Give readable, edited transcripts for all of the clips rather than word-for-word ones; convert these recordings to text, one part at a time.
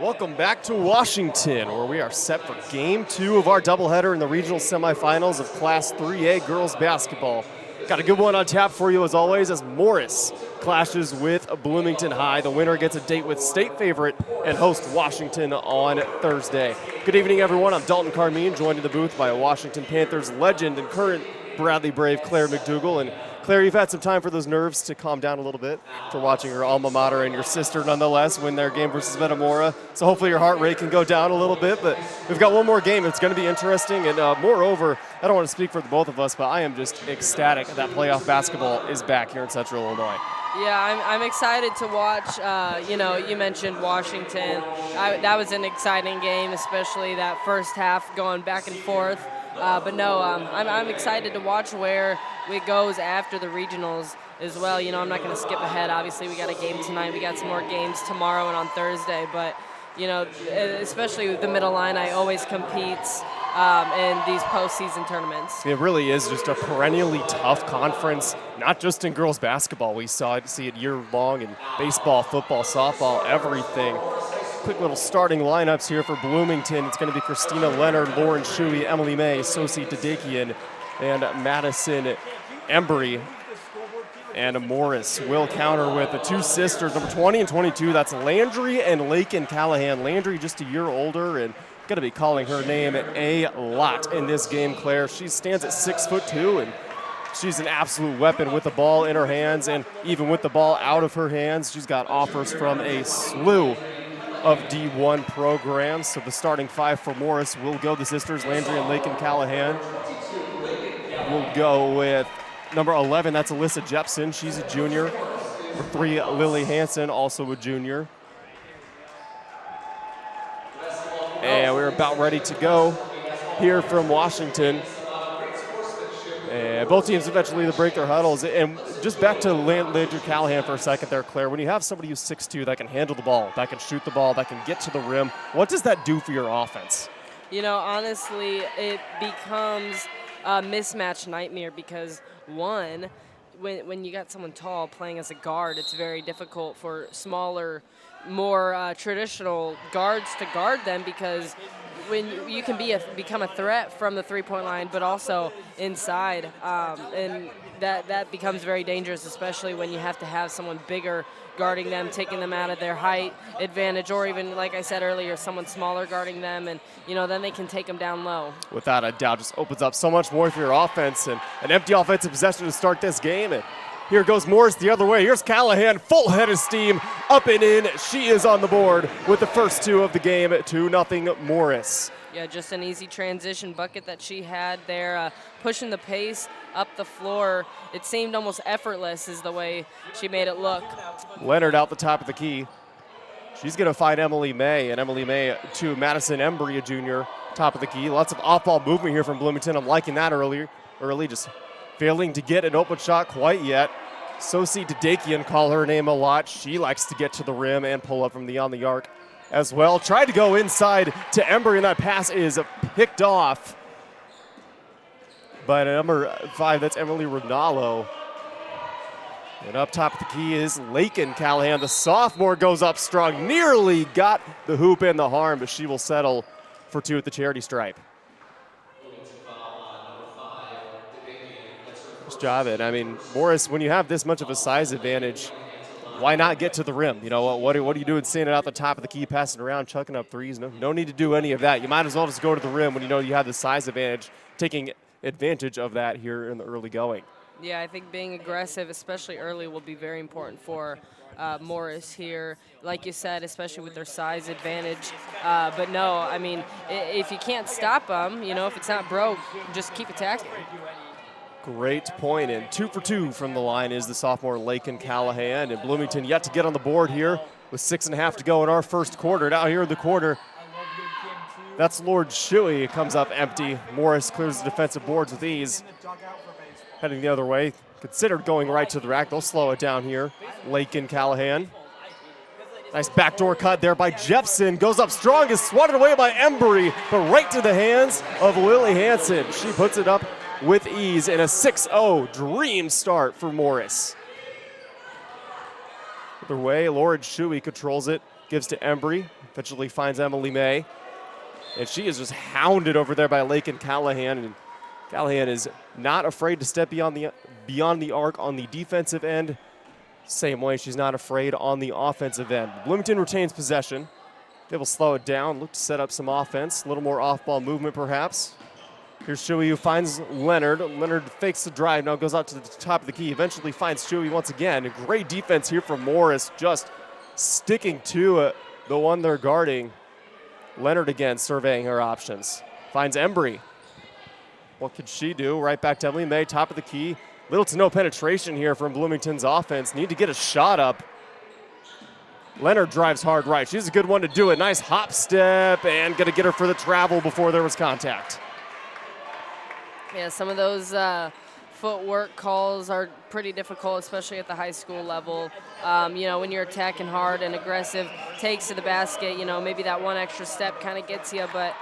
Welcome back to Washington, where we are set for Game 2 of our doubleheader in the regional semifinals of Class 3A girls basketball. Got a good one on tap for you as always as Morris clashes with Bloomington High. The winner gets a date with state favorite and host Washington on Thursday. Good evening, everyone. I'm Dalton Carmine, joined in the booth by Washington Panthers legend and current Bradley Brave Claire McDougall. And Claire, you've had some time for those nerves to calm down a little bit for watching your alma mater and your sister, nonetheless, win their game versus Metamora. So hopefully your heart rate can go down a little bit. But we've got one more game. It's going to be interesting. And moreover, I don't want to speak for the both of us, but I am just ecstatic that playoff basketball is back here in Central Illinois. Yeah, I'm excited to watch. You mentioned Washington. That was an exciting game, especially that first half going back and forth. I'm excited to watch where it goes after the regionals as well. You know, I'm not going to skip ahead. Obviously, we got a game tonight. We got some more games tomorrow and on Thursday. But, you know, especially with the Middle Line, I always competes in these postseason tournaments. It really is just a perennially tough conference, not just in girls basketball. We see it year long in baseball, football, softball, everything. Quick little starting lineups here for Bloomington. It's going to be Christina Leonard, Lauren Shuey, Emily May, Sosi Dadakian, and Madison Embry. And Morris will counter with the two sisters, number 20 and 22. That's Landry and Lakin Callahan. Landry just a year older and going to be calling her name a lot in this game, Claire. She stands at 6'2", and she's an absolute weapon with the ball in her hands, and even with the ball out of her hands, she's got offers from a slew of D1 programs. So the starting five for Morris will go the sisters, Landry and Lakin Callahan. We'll go with number 11, that's Alyssa Jepson. She's a junior. Number 3, Lily Hansen, also a junior. And we're about ready to go here from Washington. And both teams eventually break their huddles. And just back to Landry Callahan for a second there, Claire. When you have somebody who's 6'2", that can handle the ball, that can shoot the ball, that can get to the rim, what does that do for your offense? You know, honestly, it becomes a mismatch nightmare because, one, when you got someone tall playing as a guard, it's very difficult for smaller, more traditional guards to guard them because when you can become a threat from the three-point line, but also inside, and that becomes very dangerous, especially when you have to have someone bigger guarding them, taking them out of their height advantage, or even, like I said earlier, someone smaller guarding them, and then they can take them down low. Without a doubt, just opens up so much more for your offense, and an empty offensive possession to start this game. And here goes Morris the other way. Here's Callahan, full head of steam, up and in. She is on the board with the first two of the game, 2-0 Morris. Yeah, just an easy transition bucket that she had there, pushing the pace up the floor. It seemed almost effortless is the way she made it look. Leonard out the top of the key. She's going to find Emily May, and Emily May to Madison Embry, a junior, top of the key. Lots of off-ball movement here from Bloomington. I'm liking that early, just failing to get an open shot quite yet. Sosi Dadakian, call her name a lot. She likes to get to the rim and pull up from beyond the arc as well. Tried to go inside to Embry, and that pass is picked off. But number 5, that's Emily Rinaldo. And up top of the key is Lakin Callahan. The sophomore goes up strong, nearly got the hoop and the harm, but she will settle for 2 at the charity stripe. Nice job. And I mean, Morris, when you have this much of a size advantage, why not get to the rim? You know, what are you doing standing out the top of the key, passing around, chucking up threes? No need to do any of that. You might as well just go to the rim when you know you have the size advantage, taking advantage of that here in the early going. Yeah, I think being aggressive, especially early, will be very important for Morris here. Like you said, especially with their size advantage. But no, I mean, if you can't stop them, if it's not broke, just keep attacking. Great point, and 2 for 2 from the line is the sophomore Lakin Callahan. And Bloomington yet to get on the board here with 6.5 to go in our first quarter. Now here in the quarter, that's Lord Shuey. It comes up empty. Morris clears the defensive boards with ease. Heading the other way. Considered going right to the rack. They'll slow it down here. Lakin Callahan. Nice backdoor cut there by Jepson. Goes up strong, is swatted away by Embry, but right to the hands of Lily Hansen. She puts it up with ease in a 6-0 dream start for Morris. Other way, Lauren Shuey controls it. gives to Embry, eventually finds Emily May. And she is just hounded over there by Lakin Callahan. And Callahan is not afraid to step beyond the arc on the defensive end. Same way she's not afraid on the offensive end. Bloomington retains possession. They will slow it down, look to set up some offense, a little more off-ball movement perhaps. Here's Shuey who finds Leonard. Leonard fakes the drive, now goes out to the top of the key, eventually finds Shuey once again. A great defense here from Morris, just sticking to the one they're guarding. Leonard again surveying her options. Finds Embry. What could she do? Right back to Emily May, top of the key. Little to no penetration here from Bloomington's offense. Need to get a shot up. Leonard drives hard right. She's a good one to do it. Nice hop step and going to get her for the travel before there was contact. Yeah, some of those footwork calls are pretty difficult, especially at the high school level. When you're attacking hard and aggressive, takes to the basket, maybe that one extra step kind of gets you, but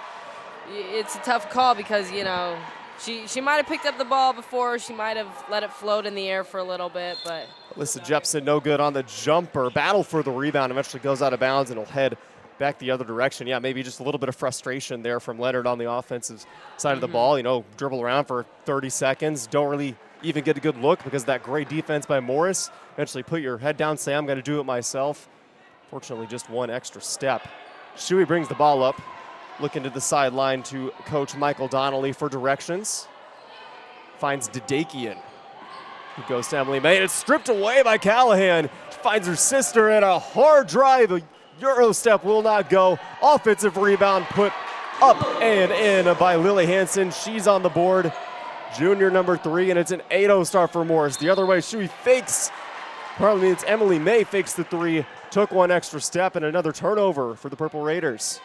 it's a tough call because, she might have picked up the ball before. She might have let it float in the air for a little bit, but. Alyssa Jepson no good on the jumper. Battle for the rebound, eventually goes out of bounds and will head back the other direction. Yeah, maybe just a little bit of frustration there from Leonard on the offensive side of the ball. Dribble around for 30 seconds. Don't really even get a good look because of that great defense by Morris. Eventually put your head down, say, I'm going to do it myself. Fortunately, just one extra step. Shuey brings the ball up. Looking to the sideline to Coach Michael Donnelly for directions. Finds Dadakian. He goes to Emily May, and it's stripped away by Callahan. She finds her sister, and a hard drive. A Euro step will not go. Offensive rebound put up and in by Lily Hansen. She's on the board. Junior number 3, and it's an 8-0 start for Morris. The other way, Shuey fakes. It's Emily May fakes the 3, took one extra step, and another turnover for the Purple Raiders.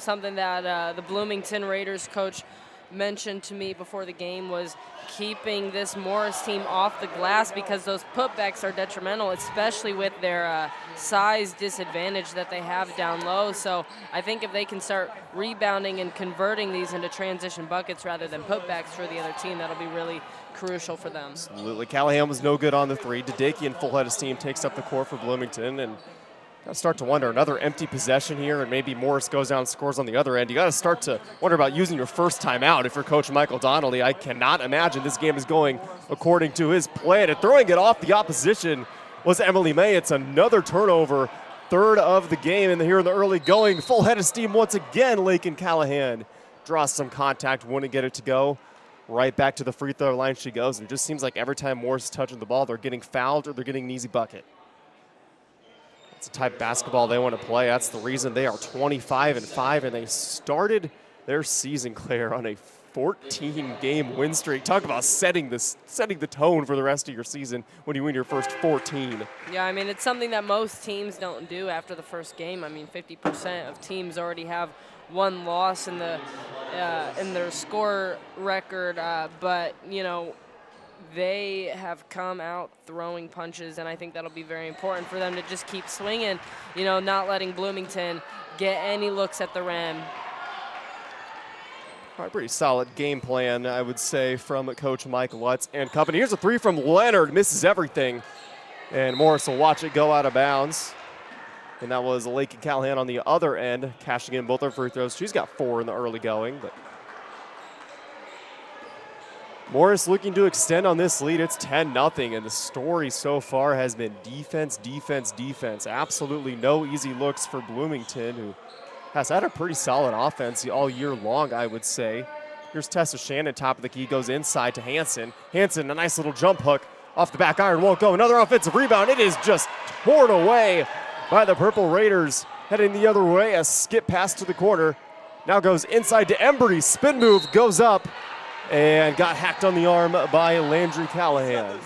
Something that the Bloomington Raiders coach mentioned to me before the game was keeping this Morris team off the glass because those putbacks are detrimental, especially with their size disadvantage that they have down low. So I think if they can start rebounding and converting these into transition buckets rather than putbacks for the other team, that'll be really crucial for them. Absolutely. Callahan was no good on the 3. Dadakian, full head of steam, takes up the court for Bloomington, and I start to wonder, another empty possession here, and maybe Morris goes down and scores on the other end. You got to start to wonder about using your first timeout if you're Coach Michael Donnelly. I cannot imagine this game is going according to his plan. And throwing it off the opposition was Emily May. It's another turnover, 3rd of the game, and here in the early going. Full head of steam once again. Lakin Callahan draws some contact, wouldn't get it to go. Right back to the free throw line she goes. And it just seems like every time Morris is touching the ball, they're getting fouled or they're getting an easy bucket. It's the type of basketball they want to play. That's the reason they are 25-5, and they started their season, Claire, on a 14-game win streak. Talk about setting the tone for the rest of your season when you win your first 14. Yeah, it's something that most teams don't do after the first game. 50% of teams already have one loss in their score record, but they have come out throwing punches, and I think that'll be very important for them to just keep swinging, not letting Bloomington get any looks at the rim. All right, pretty solid game plan, I would say, from Coach Mike Lutz and company. Here's a 3 from Leonard, misses everything, and Morris will watch it go out of bounds. And that was Lakin Callahan on the other end, cashing in both her free throws. She's got 4 in the early going, but Morris looking to extend on this lead. It's 10-0, and the story so far has been defense, defense, defense. Absolutely no easy looks for Bloomington, who has had a pretty solid offense all year long, I would say. Here's Tessa Shannon, top of the key, goes inside to Hansen. Hansen, a nice little jump hook off the back iron, won't go. Another offensive rebound. It is just torn away by the Purple Raiders. Heading the other way, a skip pass to the corner. Now goes inside to Embry. Spin move goes up and got hacked on the arm by Landry Callahan.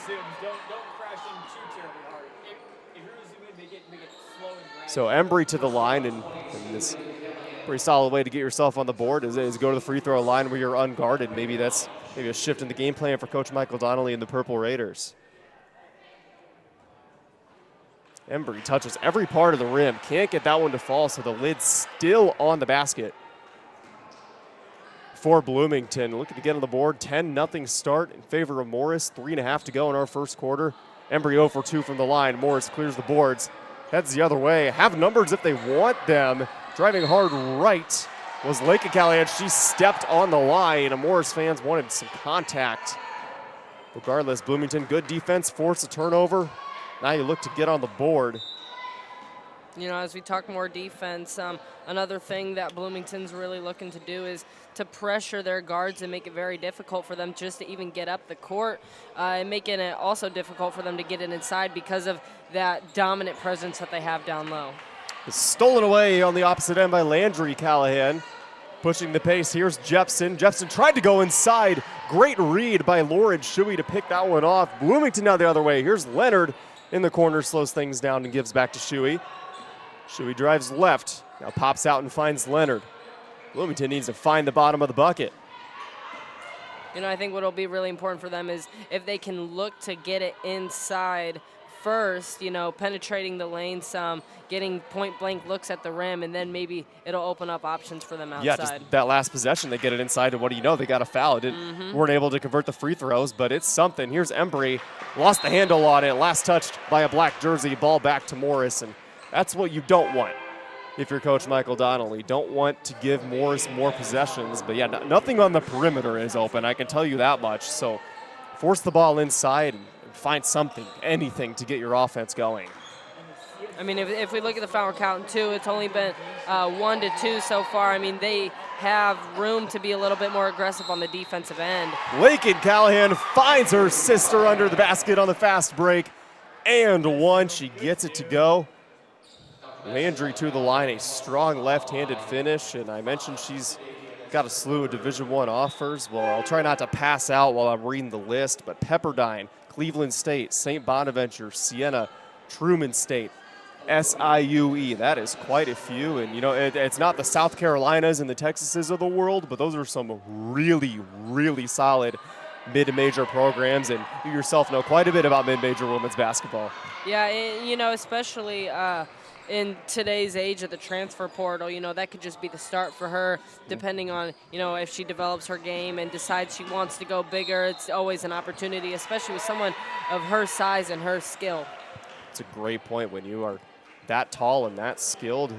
So Embry to the line, and this pretty solid way to get yourself on the board is go to the free throw line where you're unguarded. Maybe that's a shift in the game plan for Coach Michael Donnelly and the Purple Raiders. Embry touches every part of the rim. Can't get that one to fall, so the lid's still on the basket for Bloomington. Looking to get on the board. 10-0 start in favor of Morris. 3.5 to go in our first quarter. Embry 0 for 2 from the line. Morris clears the boards. heads the other way. Have numbers if they want them. Driving hard right was Lakin Callahan. She stepped on the line, and Morris fans wanted some contact. Regardless, Bloomington, good defense, force a turnover. Now you look to get on the board. You know, as we talk more defense, another thing that Bloomington's really looking to do is to pressure their guards and make it very difficult for them just to even get up the court, and making it also difficult for them to get it inside because of that dominant presence that they have down low. It's stolen away on the opposite end by Landry Callahan. Pushing the pace, here's Jepson. Jepson tried to go inside. Great read by Lauren Shuey to pick that one off. Bloomington now the other way. Here's Leonard in the corner, slows things down and gives back to Shuey. Shuey drives left, now pops out and finds Leonard. Bloomington needs to find the bottom of the bucket. You know, I think what will be really important for them is if they can look to get it inside first, you know, penetrating the lane some, getting point-blank looks at the rim, and then maybe it'll open up options for them outside. Yeah, just that last possession, they get it inside, and what do you know? They got a foul. Weren't able to convert the free throws, but it's something. Here's Embry, lost the handle on it, last touched by a black jersey, ball back to Morris, and that's what you don't want if you're Coach Michael Donnelly. Don't want to give Morris more possessions, but yeah, nothing on the perimeter is open, I can tell you that much. So force the ball inside and find something, anything to get your offense going. I mean, if we look at the foul count, too, it's only been 1 to 2 so far. I mean, they have room to be a little bit more aggressive on the defensive end. Lakin Callahan finds her sister under the basket on the fast break, and one. She gets it to go. Landry to the line, a strong left-handed finish, and I mentioned she's got a slew of Division I offers. Well, I'll try not to pass out while I'm reading the list, but Pepperdine, Cleveland State, St. Bonaventure, Siena, Truman State, SIUE. That is quite a few, and you know, it's not the South Carolinas and the Texases of the world, but those are some really, really solid mid-major programs, and you yourself know quite a bit about mid-major women's basketball. Yeah, you know, especially in today's age of the transfer portal, you know, that could just be the start for her, depending on, you know, if she develops her game and decides she wants to go bigger. It's always an opportunity, especially with someone of her size and her skill. It's a great point. When you are that tall and that skilled,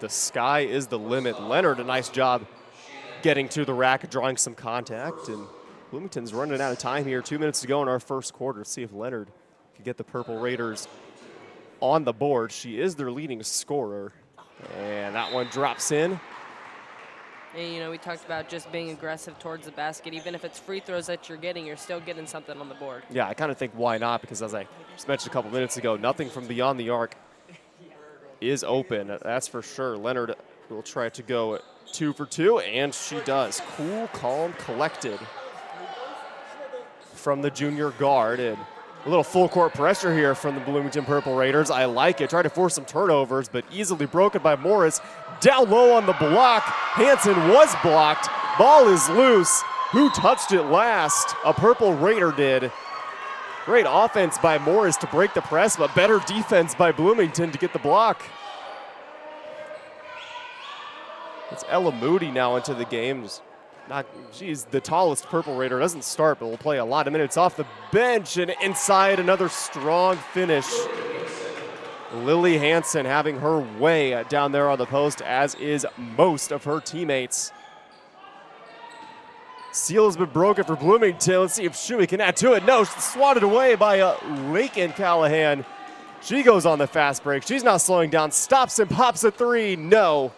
the sky is the limit. Leonard, a nice job getting to the rack, drawing some contact, and Bloomington's running out of time here. 2 minutes to go in our first quarter. See if Leonard can get the Purple Raiders on the board. She is their leading scorer, and that one drops in. And, you know, we talked about just being aggressive towards the basket. Even if it's free throws that you're still getting something on the board. Yeah, I kind of think why not, because as I just mentioned a couple minutes ago, nothing from beyond the arc is open. That's for sure. Leonard will try to go 2 for 2, and she does. Cool, calm, collected from the junior guard, and a little full court pressure here from the Bloomington Purple Raiders. I like it. Try to force some turnovers, but easily broken by Morris. Down low on the block. Hansen was blocked. Ball is loose. Who touched it last? A Purple Raider did. Great offense by Morris to break the press, but better defense by Bloomington to get the block. It's Ella Moody now into the game. She's the tallest Purple Raider. Doesn't start, but will play a lot of minutes off the bench. And inside, another strong finish. Lily Hansen having her way down there on the post, as is most of her teammates. Seal has been broken for Bloomington. Let's see if Shuey can add to it. No, she's swatted away by Lakin Callahan. She goes on the fast break. She's not slowing down. Stops and pops a three. No.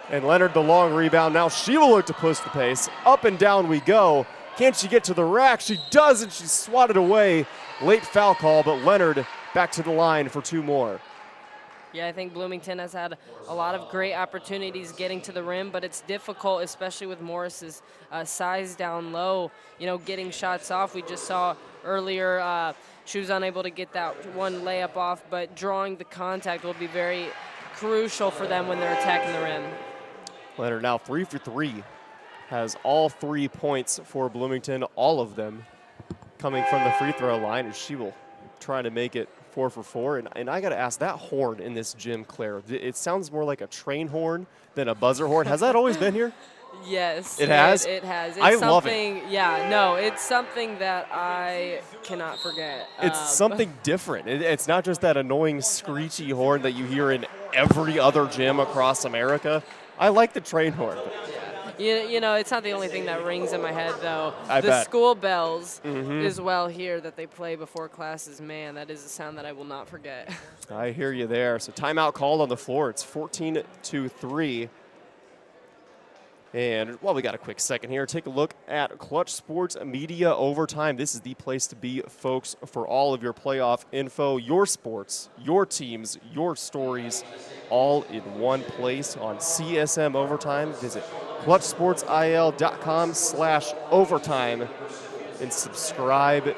And Leonard, the long rebound. Now she will look to push the pace. Up and down we go. Can she get to the rack? She does, and she's swatted away. Late foul call, but Leonard back to the line for 2 more. Yeah, I think Bloomington has had a lot of great opportunities getting to the rim, but it's difficult, especially with Morris's size down low, you know, getting shots off. We just saw earlier she was unable to get that one layup off, but drawing the contact will be very crucial for them when they're attacking the rim. Leonard now 3 for 3. Has all 3 points for Bloomington, all of them coming from the free throw line, and she will try to make it 4 for 4. And I got to ask, that horn in this gym, Claire, it sounds more like a train horn than a buzzer horn. Has that always been here? Yes. It has? It has. It's I love it. Yeah, no, it's something that I cannot forget. It's something different. It's not just that annoying screechy horn that you hear in every other gym across America. I like the train horn. You know, it's not the only thing that rings in my head, though. I the bet. School bells as well here that they play before classes. Man, that is a sound that I will not forget. I hear you there. So timeout called on the floor. It's 14-3. And while we got a quick second here, take a look at Clutch Sports Media Overtime. This is the place to be, folks, for all of your playoff info, your sports, your teams, your stories, all in one place on CSM Overtime. Visit clutchsportsil.com/overtime and subscribe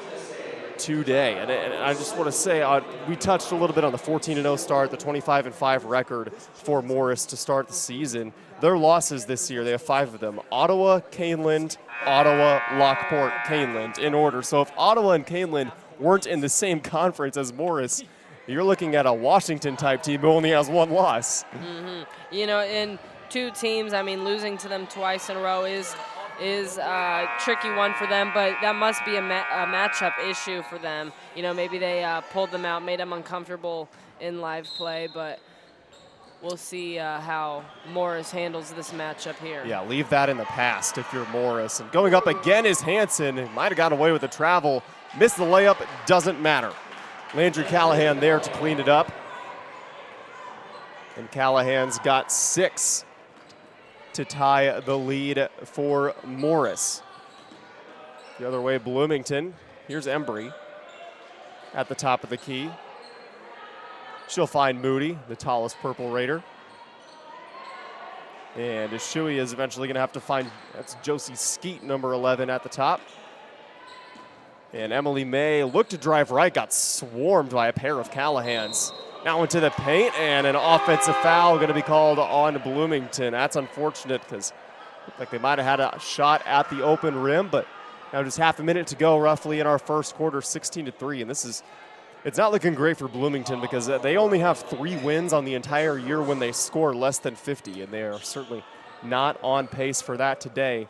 today. And I just want to say, we touched a little bit on the 14-0 start, the 25-5 record for Morris to start the season. Their losses this year, they have 5 of them: Ottawa, Caneland, Ottawa, Lockport, Caneland, in order. So if Ottawa and Caneland weren't in the same conference as Morris, you're looking at a Washington-type team who only has 1 loss. You know, in 2 teams, I mean, losing to them twice in a row is a tricky one for them, but that must be a matchup issue for them. You know, maybe they pulled them out, made them uncomfortable in live play, but we'll see how Morris handles this matchup here. Yeah, leave that in the past if you're Morris. And going up again is Hansen. Might have gotten away with the travel. Missed the layup. Doesn't matter. Landry Callahan there to clean it up. And Callahan's got 6 to tie the lead for Morris. The other way, Bloomington. Here's Embry at the top of the key. She'll find Moody, the tallest Purple Raider. And Shuey is eventually going to have to find, that's Josie Skeet, number 11, at the top. And Emily May looked to drive right, got swarmed by a pair of Callahans. Now into the paint, and an offensive foul going to be called on Bloomington. That's unfortunate because it looked like they might have had a shot at the open rim, but now just half a minute to go roughly in our first quarter, 16-3. And it's not looking great for Bloomington because they only have 3 wins on the entire year when they score less than 50, and they are certainly not on pace for that today.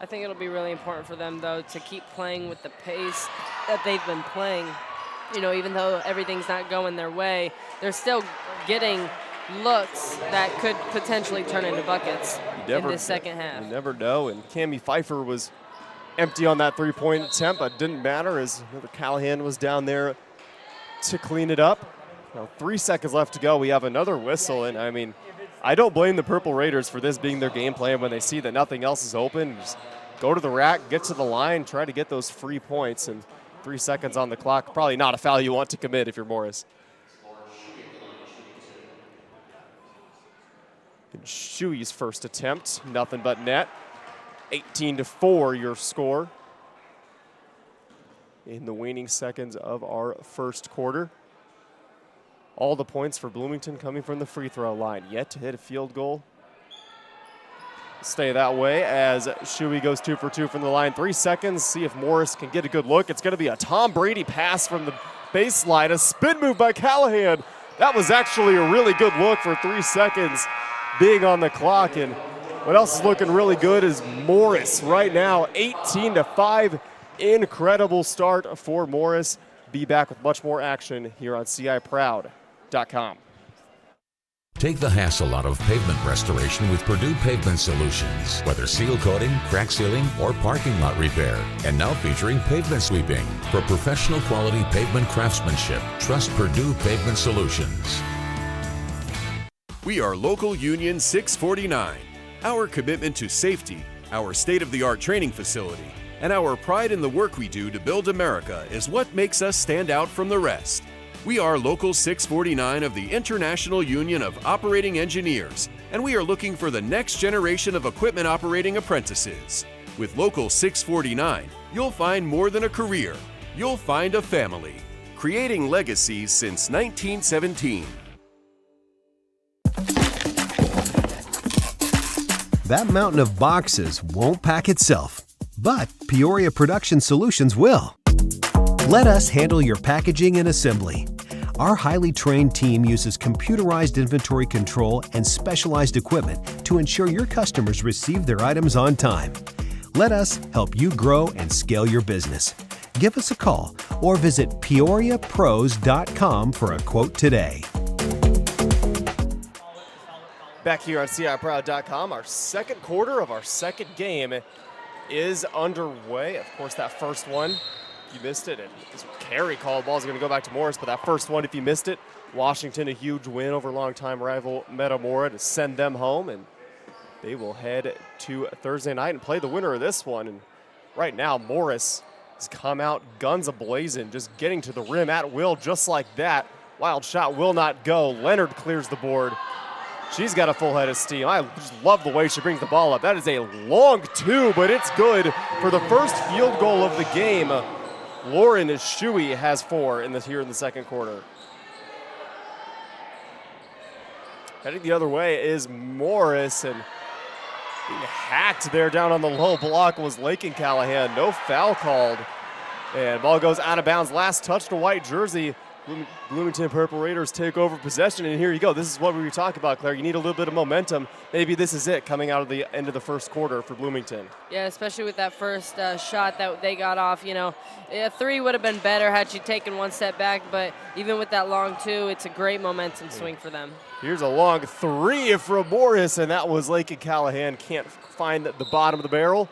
I think it'll be really important for them, though, to keep playing with the pace that they've been playing. You know, even though everything's not going their way, they're still getting looks that could potentially turn into buckets in this second half. You never know, and Cammie Pfeiffer was empty on that 3-point attempt, but didn't matter as Callahan was down there to clean it up. Now 3 seconds left to go. We have another whistle, and I mean, I don't blame the Purple Raiders for this being their game plan when they see that nothing else is open. Just go to the rack, get to the line, try to get those free points, and 3 seconds on the clock. Probably not a foul you want to commit if you're Morris. And Shuey's first attempt, nothing but net. 18-4 your score in the waning seconds of our first quarter. All the points for Bloomington coming from the free throw line. Yet to hit a field goal. Stay that way as Shuey goes 2 for 2 from the line. 3 seconds, see if Morris can get a good look. It's going to be a Tom Brady pass from the baseline. A spin move by Callahan. That was actually a really good look for 3 seconds being on the clock. And what else is looking really good is Morris right now, 18-5. Incredible start for Morris. Be back with much more action here on CIProud.com. Take the hassle out of pavement restoration with Purdue Pavement Solutions. Whether seal coating, crack sealing, or parking lot repair. And now featuring pavement sweeping. For professional quality pavement craftsmanship, trust Purdue Pavement Solutions. We are Local Union 649. Our commitment to safety, our state-of-the-art training facility, and our pride in the work we do to build America is what makes us stand out from the rest. We are Local 649 of the International Union of Operating Engineers, and we are looking for the next generation of equipment operating apprentices. With Local 649, you'll find more than a career. You'll find a family, creating legacies since 1917. That mountain of boxes won't pack itself, but Peoria Production Solutions will. Let us handle your packaging and assembly. Our highly trained team uses computerized inventory control and specialized equipment to ensure your customers receive their items on time. Let us help you grow and scale your business. Give us a call or visit peoriapros.com for a quote today. Back here on CIProud.com, our second quarter of our second game is underway. Of course, that first one, you missed it, and this carry call ball is going to go back to Morris, but that first one, if you missed it, Washington, a huge win over longtime rival Metamora to send them home, and they will head to Thursday night and play the winner of this one. And right now, Morris has come out guns a-blazing, just getting to the rim at will, just like that. Wild shot will not go. Leonard clears the board. She's got a full head of steam. I just love the way she brings the ball up. That is a long two, but it's good for the first field goal of the game. Lauren Shuey has 4 here in the second quarter. Heading the other way is Morris, and being hacked there down on the low block was Lakin Callahan. No foul called, and ball goes out of bounds. Last touch to white jersey. Bloomington Purple Raiders take over possession, and here you go. This is what we were talking about, Claire. You need a little bit of momentum. Maybe this is it coming out of the end of the first quarter for Bloomington. Yeah, especially with that first shot that they got off. You know, a 3 would have been better had she taken one step back, but even with that long 2, it's a great momentum swing for them. Here's a long 3 from Morris, and that was Lakin Callahan. Can't find the bottom of the barrel.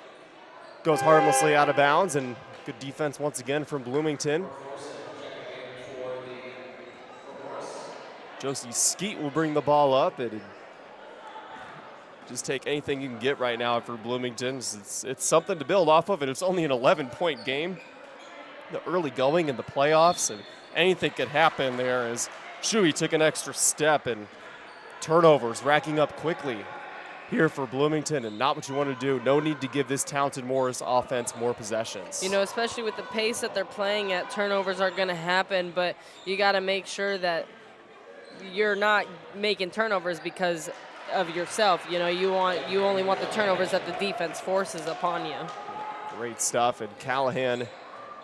Goes harmlessly out of bounds, and good defense once again from Bloomington. Josie Skeet will bring the ball up. It just take anything you can get right now for Bloomington. It's something to build off of, and it's only an 11-point game. The early going in the playoffs, and anything could happen there as Shuey took an extra step, and turnovers racking up quickly here for Bloomington, and not what you want to do. No need to give this talented Morris offense more possessions. You know, especially with the pace that they're playing at, turnovers are going to happen, but you got to make sure that you're not making turnovers because of yourself. You know, you only want the turnovers that the defense forces upon you. Great stuff, and Callahan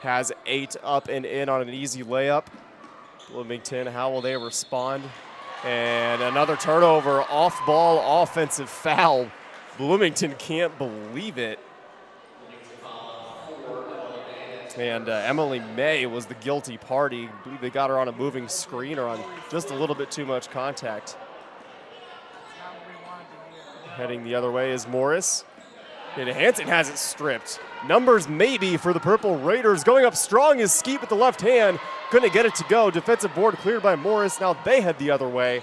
has 8 up and in on an easy layup. Bloomington, how will they respond? And another turnover, off-ball offensive foul. Bloomington can't believe it. And Emily May was the guilty party. I believe they got her on a moving screen or on just a little bit too much contact. Heading the other way is Morris. And Hansen has it stripped. Numbers maybe for the Purple Raiders. Going up strong is Skeet with the left hand. Couldn't get it to go. Defensive board cleared by Morris. Now they head the other way.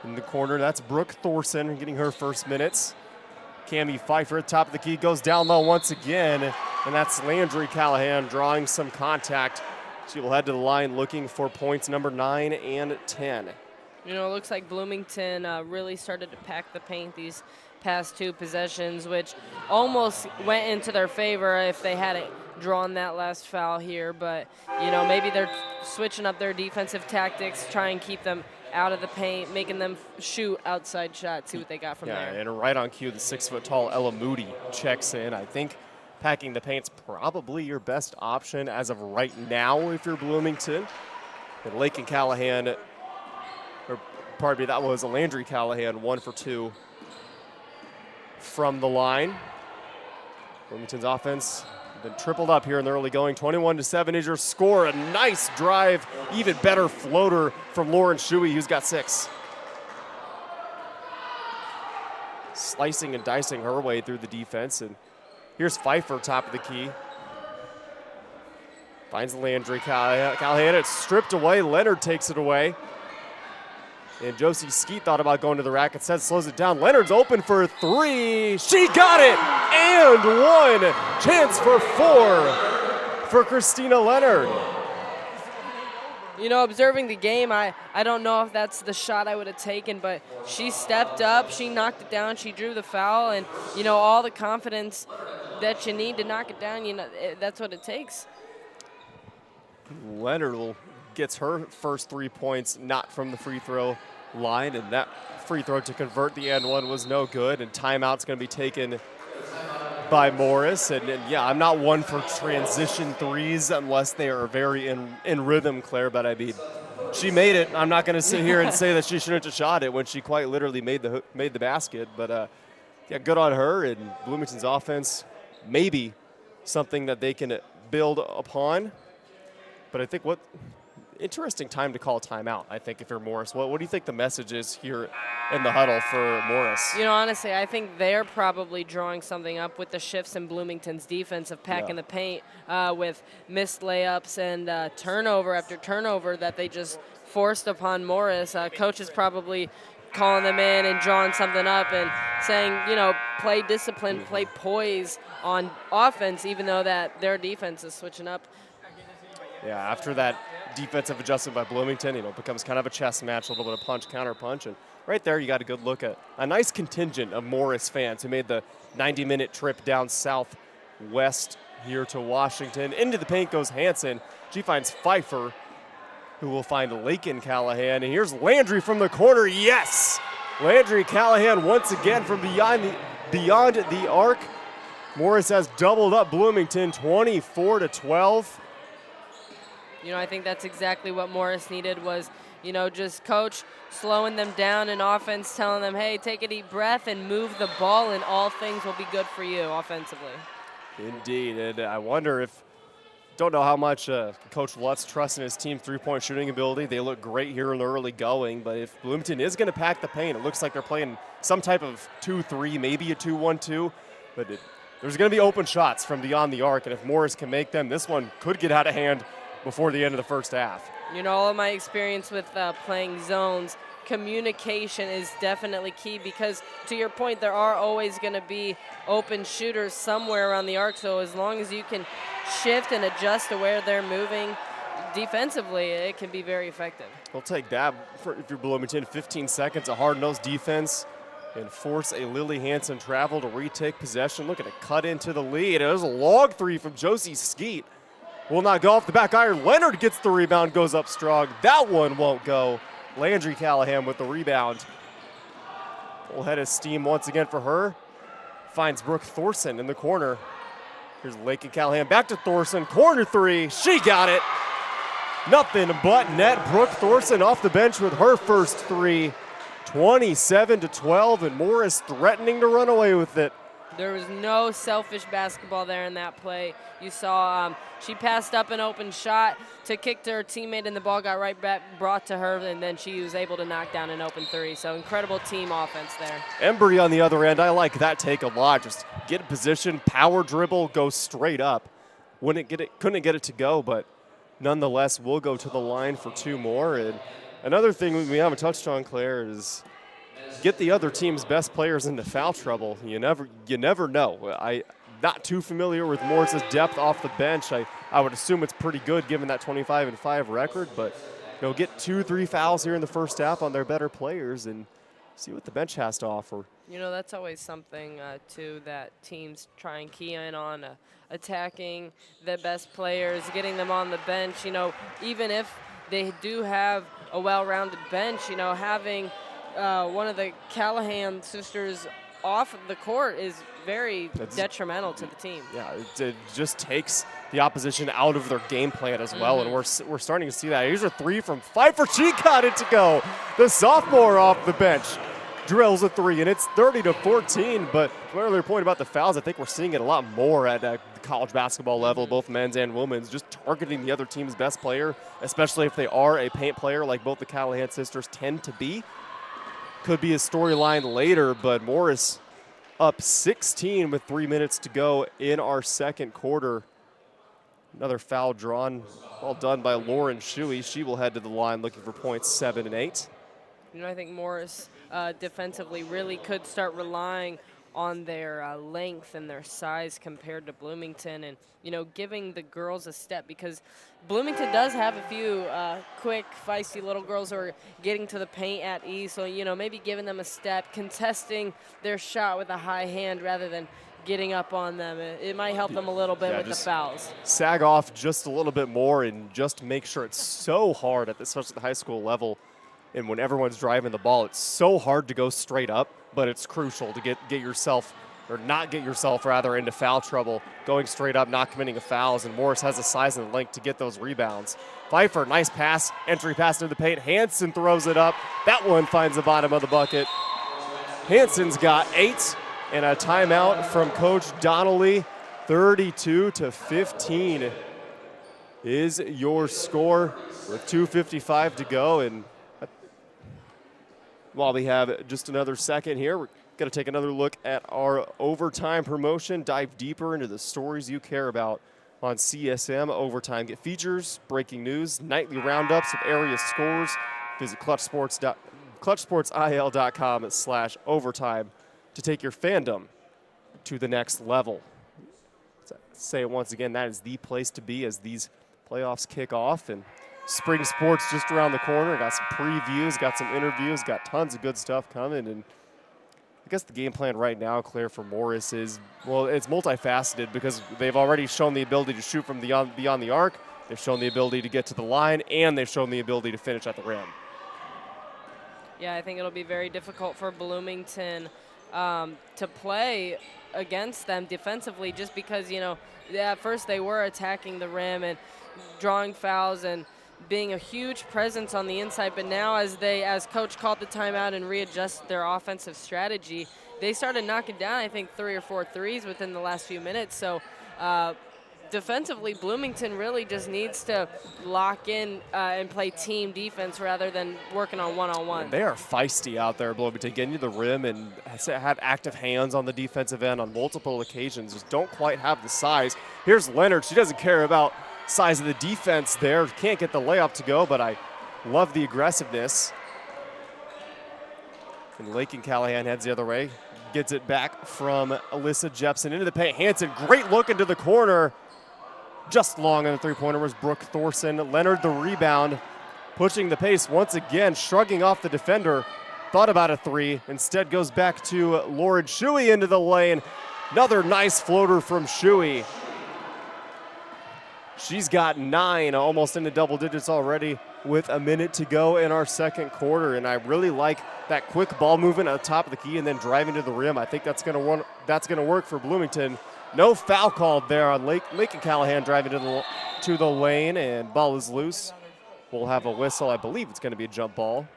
In the corner, that's Brooke Thorson getting her first minutes. Cami Pfeiffer at top of the key goes down low once again, and that's Landry Callahan drawing some contact. She will head to the line looking for points number 9 and 10. You know, it looks like Bloomington really started to pack the paint these past 2 possessions, which almost went into their favor if they hadn't drawn that last foul here. But, you know, maybe they're switching up their defensive tactics, try and keep them out of the paint, making them shoot outside shots, see what they got from there. And right on cue, the 6-foot-tall Ella Moody checks in. I think packing the paint's probably your best option as of right now if you're Bloomington. And Lakin Callahan, or pardon me, that was a Landry Callahan, 1 for 2 from the line. Bloomington's offense been tripled up here in the early going. 21-7 is your score. A nice drive, even better floater from Lauren Shuey, who's got 6. Slicing and dicing her way through the defense. And here's Pfeiffer, top of the key. Finds Landry Callahan. It's stripped away. Leonard takes it away. And Josie Skeet thought about going to the rack. Instead, slows it down. Leonard's open for 3. She got it! And 1. Chance for 4 for Christina Leonard. You know, observing the game, I don't know if that's the shot I would have taken, but she stepped up, she knocked it down, she drew the foul, and, you know, all the confidence that you need to knock it down, you know, that's what it takes. Leonard gets her first 3 points, not from the free throw line, and that free throw to convert the and one was no good, and timeout's going to be taken by Morris. And yeah, I'm not one for transition threes unless they are very in rhythm, Claire, but I mean, she made it. I'm not going to sit here and say that she shouldn't have shot it when she quite literally made the basket. But yeah, good on her. And Bloomington's offense, maybe something that they can build upon. But I think interesting time to call a timeout, I think, if you're Morris. What do you think the message is here in the huddle for Morris? You know, honestly, I think they're probably drawing something up with the shifts in Bloomington's defense of packing the paint with missed layups and turnover after turnover that they just forced upon Morris. Coach is probably calling them in and drawing something up and saying, you know, play discipline, play poise on offense, even though that their defense is switching up. Yeah, after that defensive adjustment by Bloomington, it becomes kind of a chess match, a little bit of punch, counter punch. And right there, you got a good look at a nice contingent of Morris fans who made the 90-minute trip down southwest here to Washington. Into the paint goes Hansen. She finds Pfeiffer, who will find Lakin Callahan. And here's Landry from the corner. Yes! Landry Callahan once again from beyond the arc. Morris has doubled up Bloomington, 24-12. You know, I think that's exactly what Morris needed was, you know, just coach slowing them down in offense, telling them, hey, take a deep breath and move the ball, and all things will be good for you offensively. Indeed, and I wonder if, don't know how much Coach Lutz trusts in his team's three-point shooting ability. They look great here in the early going, but if Bloomington is going to pack the paint, it looks like they're playing some type of 2-3, maybe a 2-1-2, but there's going to be open shots from beyond the arc, and if Morris can make them, this one could get out of hand before the end of the first half. You know, all of my experience with playing zones, communication is definitely key because, to your point, there are always going to be open shooters somewhere around the arc. So as long as you can shift and adjust to where they're moving defensively, it can be very effective. We'll take that if you're Bloomington. 15 seconds, a hard-nosed defense, and force a Lily Hansen travel to retake possession. Looking to cut into the lead. It was a long three from Josie Skeet. Will not go off the back iron. Leonard gets the rebound, goes up strong. That one won't go. Landry Callahan with the rebound. Full head of steam once again for her. Finds Brooke Thorson in the corner. Here's Lakin Callahan back to Thorson. Corner three. She got it. Nothing but net. Brooke Thorson off the bench with her first three. 27-12, and Morris threatening to run away with it. There was no selfish basketball there in that play. You saw she passed up an open shot to kick to her teammate, and the ball got right back, brought to her, and then she was able to knock down an open three. So incredible team offense there. Embry on the other end, I like that take a lot. Just get in position, power dribble, go straight up. Couldn't get it to go, but nonetheless, we'll go to the line for two more. And another thing we haven't touched on, Claire, is get the other team's best players into foul trouble. You never know. I'm not too familiar with Morris's depth off the bench. I would assume it's pretty good given that 25-5 record, but get 2-3 fouls here in the first half on their better players and see what the bench has to offer. That's always something, too, that teams try and key in on, attacking the best players, getting them on the bench. Even if they do have a well-rounded bench, having one of the Callahan sisters off the court is very detrimental to the team. Yeah, it just takes the opposition out of their game plan as well, and we're starting to see that. Here's a three from Pfeiffer. She got it to go. The sophomore off the bench drills a three, and it's 30-14. But to my earlier point about the fouls, I think we're seeing it a lot more at the college basketball level, both men's and women's, just targeting the other team's best player, especially if they are a paint player like both the Callahan sisters tend to be. Could be a storyline later, but Morris up 16 with 3 minutes to go in our second quarter. Another foul drawn, well done by Lauren Shuey. She will head to the line looking for points 7 and 8. I think Morris defensively really could start relying on their length and their size compared to Bloomington, and giving the girls a step, because Bloomington does have a few quick, feisty little girls who are getting to the paint at ease. So maybe giving them a step, contesting their shot with a high hand rather than getting up on them. It might help them a little bit with the fouls. Sag off just a little bit more and just make sure it's so hard especially at the high school level. And when everyone's driving the ball, it's so hard to go straight up, but it's crucial to get yourself or not get yourself rather into foul trouble, going straight up, not committing a fouls, and Morris has the size and length to get those rebounds. Pfeiffer, nice pass, entry pass into the paint. Hansen throws it up. That one finds the bottom of the bucket. Hansen's got 8 and a timeout from Coach Donnelly. 32-15 is your score with 2:55 to go. And while we have just another second here, we're going to take another look at our overtime promotion, dive deeper into the stories you care about on CSM Overtime. Get features, breaking news, nightly roundups of area scores. Visit clutchsportsil.com/overtime to take your fandom to the next level. So say it once again, that is the place to be as these playoffs kick off. And spring sports just around the corner. Got some previews, got some interviews, got tons of good stuff coming. And I guess the game plan right now, Claire, for Morris is, well, it's multifaceted because they've already shown the ability to shoot from beyond the arc. They've shown the ability to get to the line, and they've shown the ability to finish at the rim. Yeah, I think it'll be very difficult for Bloomington to play against them defensively just because, at first they were attacking the rim and drawing fouls and being a huge presence on the inside, but now as Coach called the timeout and readjusted their offensive strategy, they started knocking down, I think, 3 or 4 threes within the last few minutes. So defensively, Bloomington really just needs to lock in and play team defense rather than working on one-on-one. They are feisty out there, Bloomington, getting to the rim and have active hands on the defensive end on multiple occasions. Just don't quite have the size. Here's Leonard. She doesn't care about size of the defense there. Can't get the layup to go, but I love the aggressiveness. And Lakin Callahan heads the other way. Gets it back from Alyssa Jepson into the paint. Hansen, great look into the corner. Just long on the three-pointer was Brooke Thorson. Leonard the rebound, pushing the pace once again, shrugging off the defender. Thought about a three. Instead goes back to Lauren Shuey into the lane. Another nice floater from Shuey. She's got 9, almost into double digits already with a minute to go in our second quarter. And I really like that quick ball movement at the top of the key and then driving to the rim. I think that's going to work for Bloomington. No foul called there on Lakin Callahan driving to the lane, and ball is loose. We'll have a whistle. I believe it's going to be a jump ball.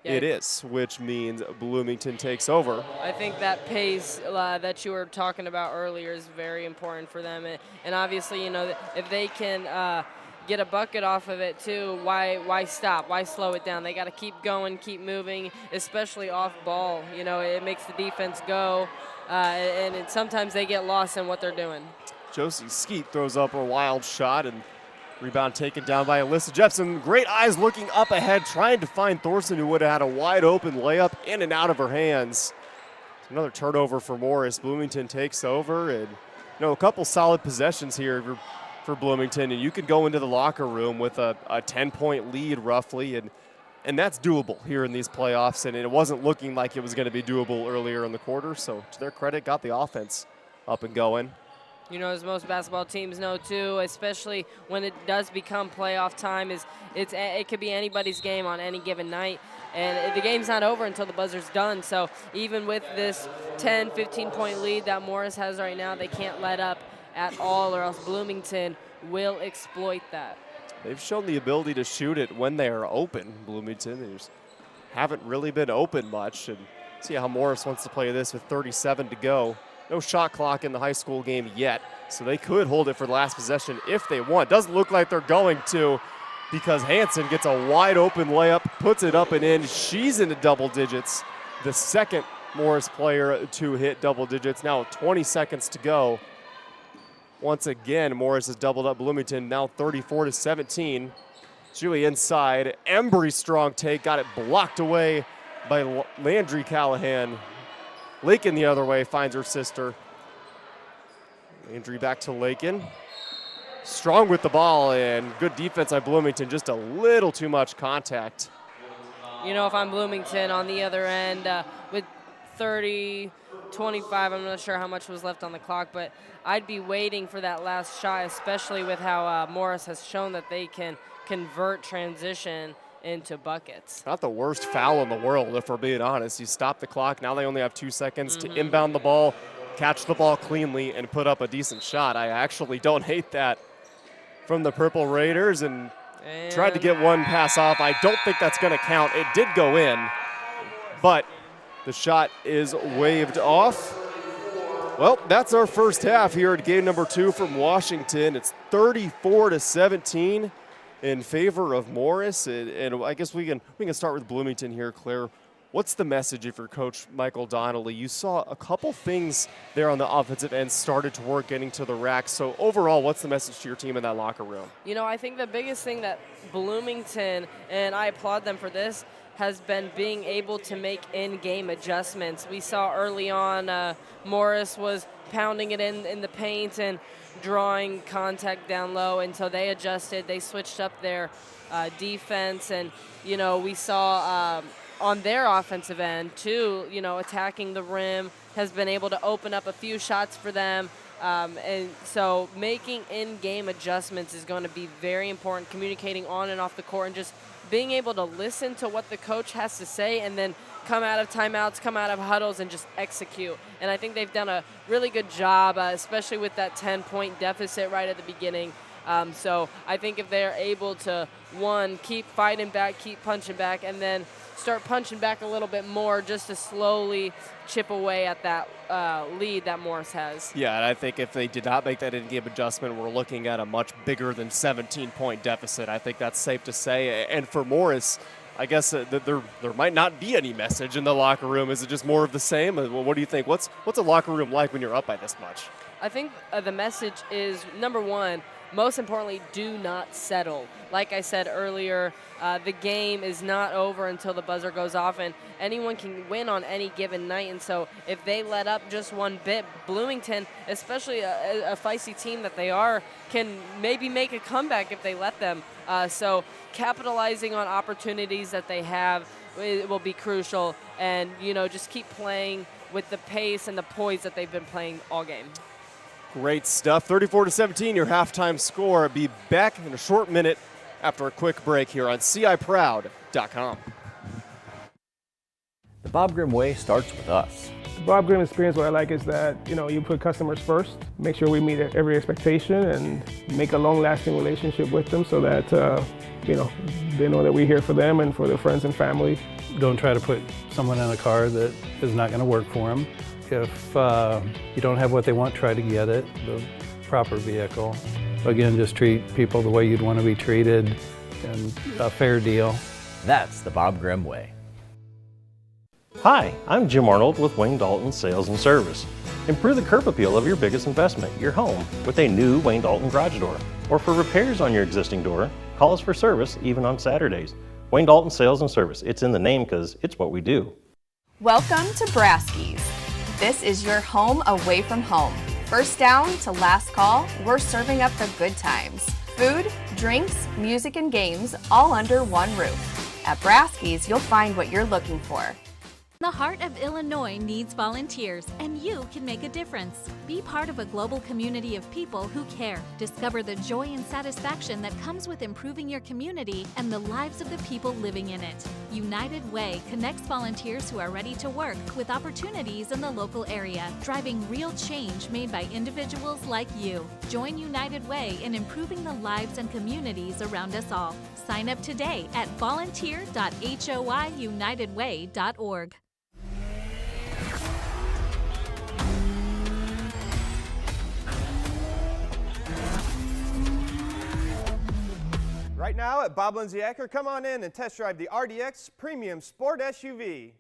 Yeah. It is, which means Bloomington takes over. I think that pace that you were talking about earlier is very important for them. And obviously, if they can get a bucket off of it too, why stop? Why slow it down? They got to keep going, keep moving, especially off ball. It makes the defense go, and sometimes they get lost in what they're doing. Josie Skeet throws up a wild shot, and rebound taken down by Alyssa Jepson. Great eyes looking up ahead, trying to find Thorson, who would have had a wide open layup in and out of her hands. Another turnover for Morris. Bloomington takes over, and a couple solid possessions here for Bloomington, and you could go into the locker room with a 10-point lead roughly, and that's doable here in these playoffs, and it wasn't looking like it was going to be doable earlier in the quarter, so to their credit, got the offense up and going. As most basketball teams know too, especially when it does become playoff time, it could be anybody's game on any given night, and the game's not over until the buzzer's done. So even with this 10, 15-point lead that Morris has right now, they can't let up at all, or else Bloomington will exploit that. They've shown the ability to shoot it when they are open. Bloomington, they just haven't really been open much, and see how Morris wants to play this with 37 to go. No shot clock in the high school game yet, so they could hold it for the last possession if they want. Doesn't look like they're going to, because Hansen gets a wide open layup, puts it up and in. She's into double digits. The second Morris player to hit double digits. Now 20 seconds to go. Once again, Morris has doubled up Bloomington, now 34-17. Julie inside. Embry strong take, got it blocked away by Landry Callahan. Lakin the other way, finds her sister. Landry back to Lakin. Strong with the ball, and good defense by Bloomington, just a little too much contact. If I'm Bloomington on the other end with 30, 25, I'm not sure how much was left on the clock, but I'd be waiting for that last shot, especially with how Morris has shown that they can convert transition into buckets. Not the worst foul in the world, if we're being honest. You stop the clock. Now they only have 2 seconds to inbound the ball, catch the ball cleanly, and put up a decent shot. I actually don't hate that from the Purple Raiders, and tried to get one pass off. I don't think that's going to count. It did go in, but the shot is waved off. Well, that's our first half here at game number 2 from Washington. It's 34-17 in favor of Morris, and I guess we can start with Bloomington here, Claire. What's the message if you're Coach Michael Donnelly? You saw a couple things there on the offensive end started to work, getting to the rack. So overall, what's the message to your team in that locker room? You know, I think the biggest thing that Bloomington, and I applaud them for this, has been being able to make in-game adjustments. We saw early on Morris was pounding it in the paint and drawing contact down low, and so they adjusted. They switched up their defense, and, you know, we saw on their offensive end, too, you know, attacking the rim has been able to open up a few shots for them. And so making in-game adjustments is going to be very important, communicating on and off the court, and just being able to listen to what the coach has to say and then come out of timeouts, come out of huddles, and just execute. And I think they've done a really good job, especially with that 10-point deficit right at the beginning. So I think if they're able to, one, keep fighting back, keep punching back, and then start punching back a little bit more just to slowly chip away at that lead that Morris has. Yeah, and I think if they did not make that in-game adjustment, we're looking at a much bigger than 17-point deficit. I think that's safe to say. And for Morris, I guess there might not be any message in the locker room. Is it just more of the same? What do you think? What's a locker room like when you're up by this much? I think the message is, number one, most importantly, do not settle. Like I said earlier, the game is not over until the buzzer goes off, and anyone can win on any given night. And so if they let up just one bit, Bloomington, especially a feisty team that they are, can maybe make a comeback if they let them. So capitalizing on opportunities that they have will be crucial, and, you know, just keep playing with the pace and the poise that they've been playing all game. Great stuff. 34-17, your halftime score. Be back in a short minute after a quick break here on CIProud.com. The Bob Grimm way starts with us. The Bob Grimm experience, what I like is that, you know, you put customers first, make sure we meet every expectation, and make a long-lasting relationship with them so that, you know, they know that we're here for them and for their friends and family. Don't try to put someone in a car that is not going to work for them. If you don't have what they want, try to get it, the proper vehicle. Again, just treat people the way you'd want to be treated, and a fair deal. That's the Bob Grimm way. Hi, I'm Jim Arnold with Wayne Dalton Sales and Service. Improve the curb appeal of your biggest investment, your home, with a new Wayne Dalton garage door. Or for repairs on your existing door, call us for service even on Saturdays. Wayne Dalton Sales and Service. It's in the name because it's what we do. Welcome to Braskies. This is your home away from home. First down to last call, we're serving up the good times. Food, drinks, music, and games all under one roof. At Braskies, you'll find what you're looking for. The heart of Illinois needs volunteers, and you can make a difference. Be part of a global community of people who care. Discover the joy and satisfaction that comes with improving your community and the lives of the people living in it. United Way connects volunteers who are ready to work with opportunities in the local area, driving real change made by individuals like you. Join United Way in improving the lives and communities around us all. Sign up today at volunteer.hoiunitedway.org. Right now at Bob Lindsay Acker, come on in and test drive the RDX Premium Sport SUV.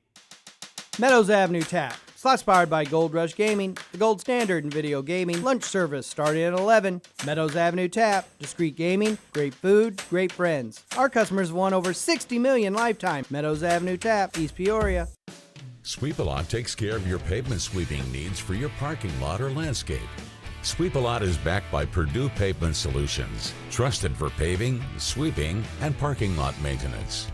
Meadows Avenue Tap. Slots powered by Gold Rush Gaming, the gold standard in video gaming. Lunch service starting at 11. Meadows Avenue Tap. Discreet gaming, great food, great friends. Our customers won over 60 million lifetime. Meadows Avenue Tap, East Peoria. Sweep-A-Lot takes care of your pavement sweeping needs for your parking lot or landscape. Sweep-A-Lot is backed by Purdue Pavement Solutions, trusted for paving, sweeping, and parking lot maintenance.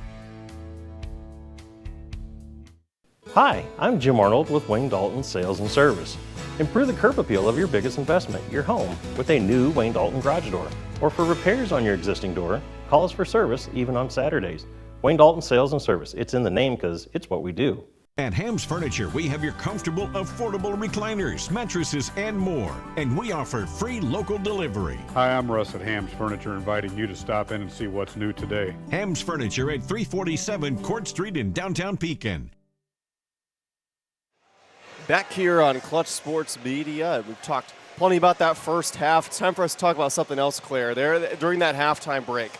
Hi, I'm Jim Arnold with Wayne Dalton Sales and Service. Improve the curb appeal of your biggest investment, your home, with a new Wayne Dalton garage door. Or for repairs on your existing door, call us for service even on Saturdays. Wayne Dalton Sales and Service. It's in the name because it's what we do. At Ham's Furniture, we have your comfortable, affordable recliners, mattresses, and more. And we offer free local delivery. Hi, I'm Russ at Ham's Furniture, inviting you to stop in and see what's new today. Ham's Furniture at 347 Court Street in downtown Pekin. Back here on Clutch Sports Media, we've talked plenty about that first half. It's time for us to talk about something else, Claire. There, during that halftime break,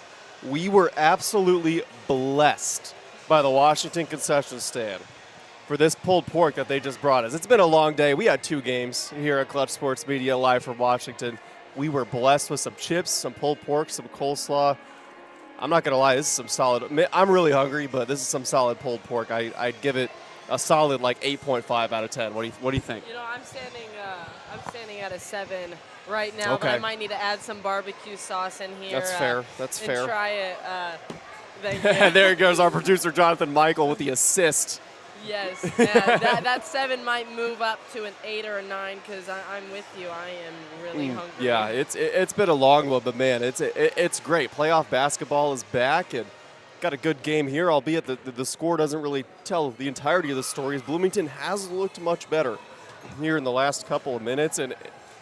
we were absolutely blessed by the Washington concession stand for this pulled pork that they just brought us. It's been a long day. We had 2 games here at Clutch Sports Media live from Washington. We were blessed with some chips, some pulled pork, some coleslaw. I'm not going to lie, this is some solid. I'm really hungry, but this is some solid pulled pork. I'd give it a solid like 8.5 out of 10. What do you think? You know, I'm standing at a 7 right now, Okay. but I might need to add some barbecue sauce in here. That's fair. That's and fair. Try it. Thank you. There goes our producer, Jonathan Michael, with the assist. Yes, that 7 might move up to an 8 or a 9 because I'm with you. I am really hungry. Yeah, it's been a long one, but man, it's great. Playoff basketball is back, and got a good game here, albeit the score doesn't really tell the entirety of the stories. Bloomington has looked much better here in the last couple of minutes. And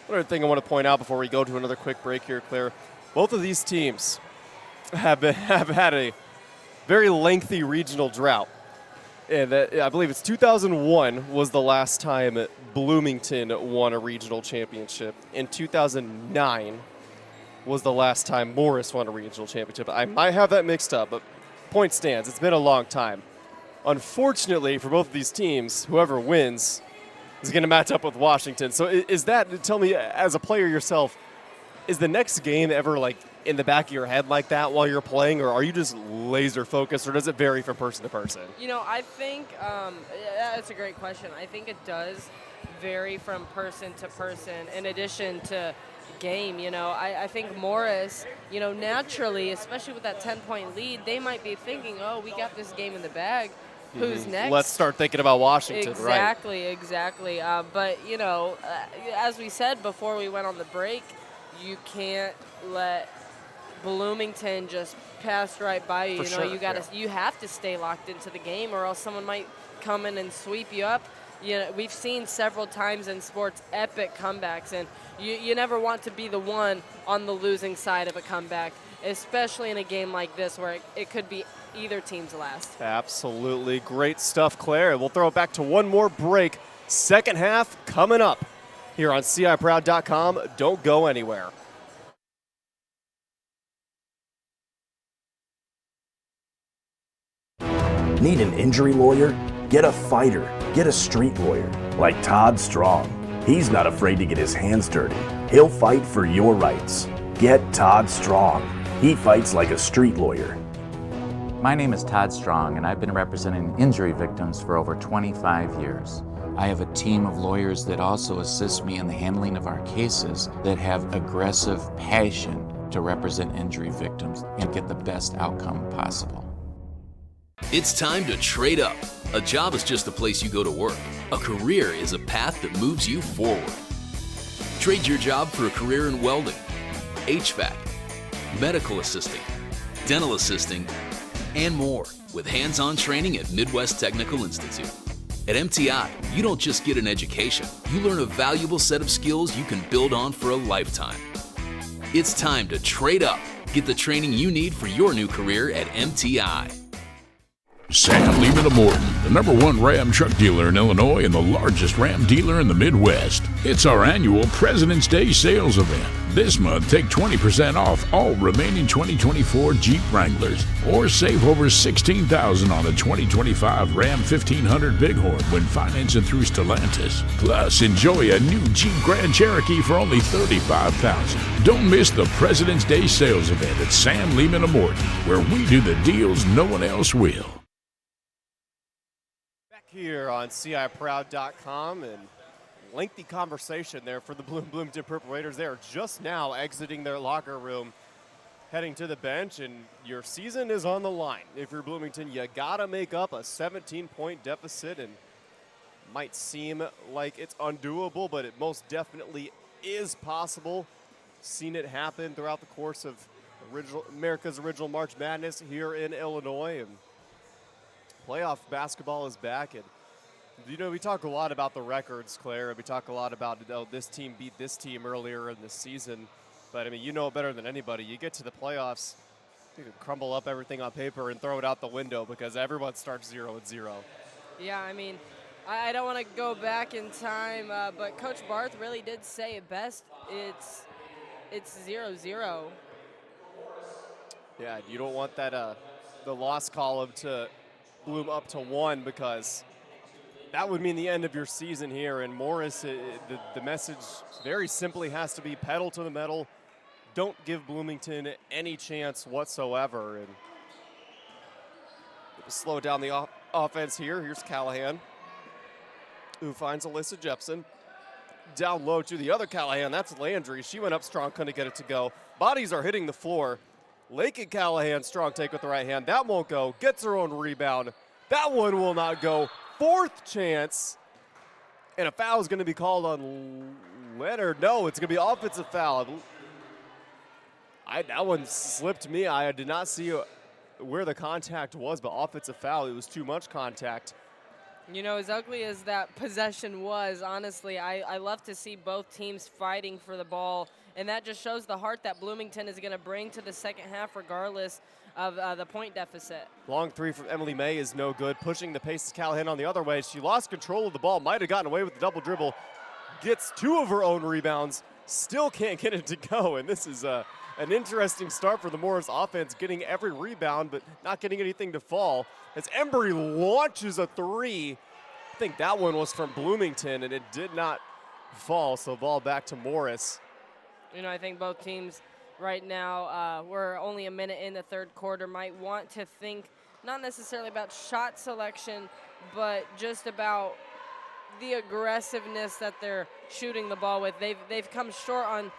one other thing I want to point out before we go to another quick break here, Claire, both of these teams have had a very lengthy regional drought. And I believe it's 2001 was the last time Bloomington won a regional championship. In 2009 was the last time Morris won a regional championship. I might have that mixed up, but point stands. It's been a long time. Unfortunately for both of these teams, whoever wins is going to match up with Washington. So is that, tell me, as a player yourself, is the next game ever like in the back of your head like that while you're playing, or are you just laser focused, or does it vary from person to person? You know, I think that's a great question. I think it does vary from person to person in addition to game. You know, I think Morris, you know, naturally, especially with that 10-point lead, they might be thinking, oh, we got this game in the bag. Who's next? Let's start thinking about Washington, exactly, right? Exactly. But, you know, as we said before we went on the break, you can't let Bloomington just pass right by you. For You know, you have to stay locked into the game, or else someone might come in and sweep you up. You know, we've seen several times in sports epic comebacks, and you never want to be the one on the losing side of a comeback, especially in a game like this where it could be either team's last. Absolutely. Great stuff, Claire. We'll throw it back to one more break. Second half coming up here on CIProud.com. Don't go anywhere. Need an injury lawyer? Get a fighter. Get a street lawyer like Todd Strong. He's not afraid to get his hands dirty. He'll fight for your rights. Get Todd Strong. He fights like a street lawyer. My name is Todd Strong, and I've been representing injury victims for over 25 years. I have a team of lawyers that also assist me in the handling of our cases that have aggressive passion to represent injury victims and get the best outcome possible. It's time to trade up. A job is just a place you go to work. A career is a path that moves you forward. Trade your job for a career in welding, HVAC, medical assisting, dental assisting, and more with hands-on training at Midwest Technical Institute. At MTI, you don't just get an education, you learn a valuable set of skills you can build on for a lifetime. It's time to trade up. Get the training you need for your new career at MTI. Sam Lehman Morton, the #1 Ram truck dealer in Illinois and the largest Ram dealer in the Midwest. It's our annual President's Day sales event. This month, take 20% off all remaining 2024 Jeep Wranglers, or save over $16,000 on a 2025 Ram 1500 Bighorn when financing through Stellantis. Plus, enjoy a new Jeep Grand Cherokee for only $35,000. Don't miss the President's Day sales event at Sam Lehman Morton, where we do the deals no one else will. Here on CIProud.com, and lengthy conversation there for the Bloomington Purple Raiders. They are just now exiting their locker room, heading to the bench, and your season is on the line. If you're Bloomington, you gotta make up a 17-point deficit, and might seem like it's undoable, but it most definitely is possible. Seen it happen throughout the course of America's original March Madness here in Illinois, and Playoff basketball is back, and you know, we talk a lot about the records, Claire, and we talk a lot about this team beat this team earlier in the season. But, I mean, you know it better than anybody. You get to the playoffs, you can crumble up everything on paper and throw it out the window because everyone starts 0-0. Yeah, I mean, I don't want to go back in time, but Coach Barth really did say it best. It's 0-0. Yeah, you don't want that the loss column to bloom up to 1 because that would mean the end of your season here. And Morris, the message very simply has to be pedal to the metal. Don't give Bloomington any chance whatsoever. And slow down the offense here. Here's Callahan, who finds Alyssa Jepson. Down low to the other Callahan. That's Landry. She went up strong, couldn't get it to go. Bodies are hitting the floor. Lake and Callahan, strong take with the right hand. That won't go. Gets her own rebound. That one will not go. Fourth chance. And a foul is going to be called on Leonard. No, it's going to be offensive foul. That one slipped me. I did not see where the contact was, but offensive foul. It was too much contact. You know, as ugly as that possession was, honestly, I love to see both teams fighting for the ball, and that just shows the heart that Bloomington is going to bring to the second half regardless of the point deficit. Long three from Emily May is no good. Pushing the pace to Callahan on the other way. She lost control of the ball, might have gotten away with the double dribble, gets 2 of her own rebounds, still can't get it to go, and this is an interesting start for the Morris offense, getting every rebound but not getting anything to fall. As Embry launches a 3, I think that one was from Bloomington, and it did not fall, so ball back to Morris. You know, I think both teams right now, we're only a minute in the third quarter, might want to think not necessarily about shot selection, but just about the aggressiveness that they're shooting the ball with. They've come short on,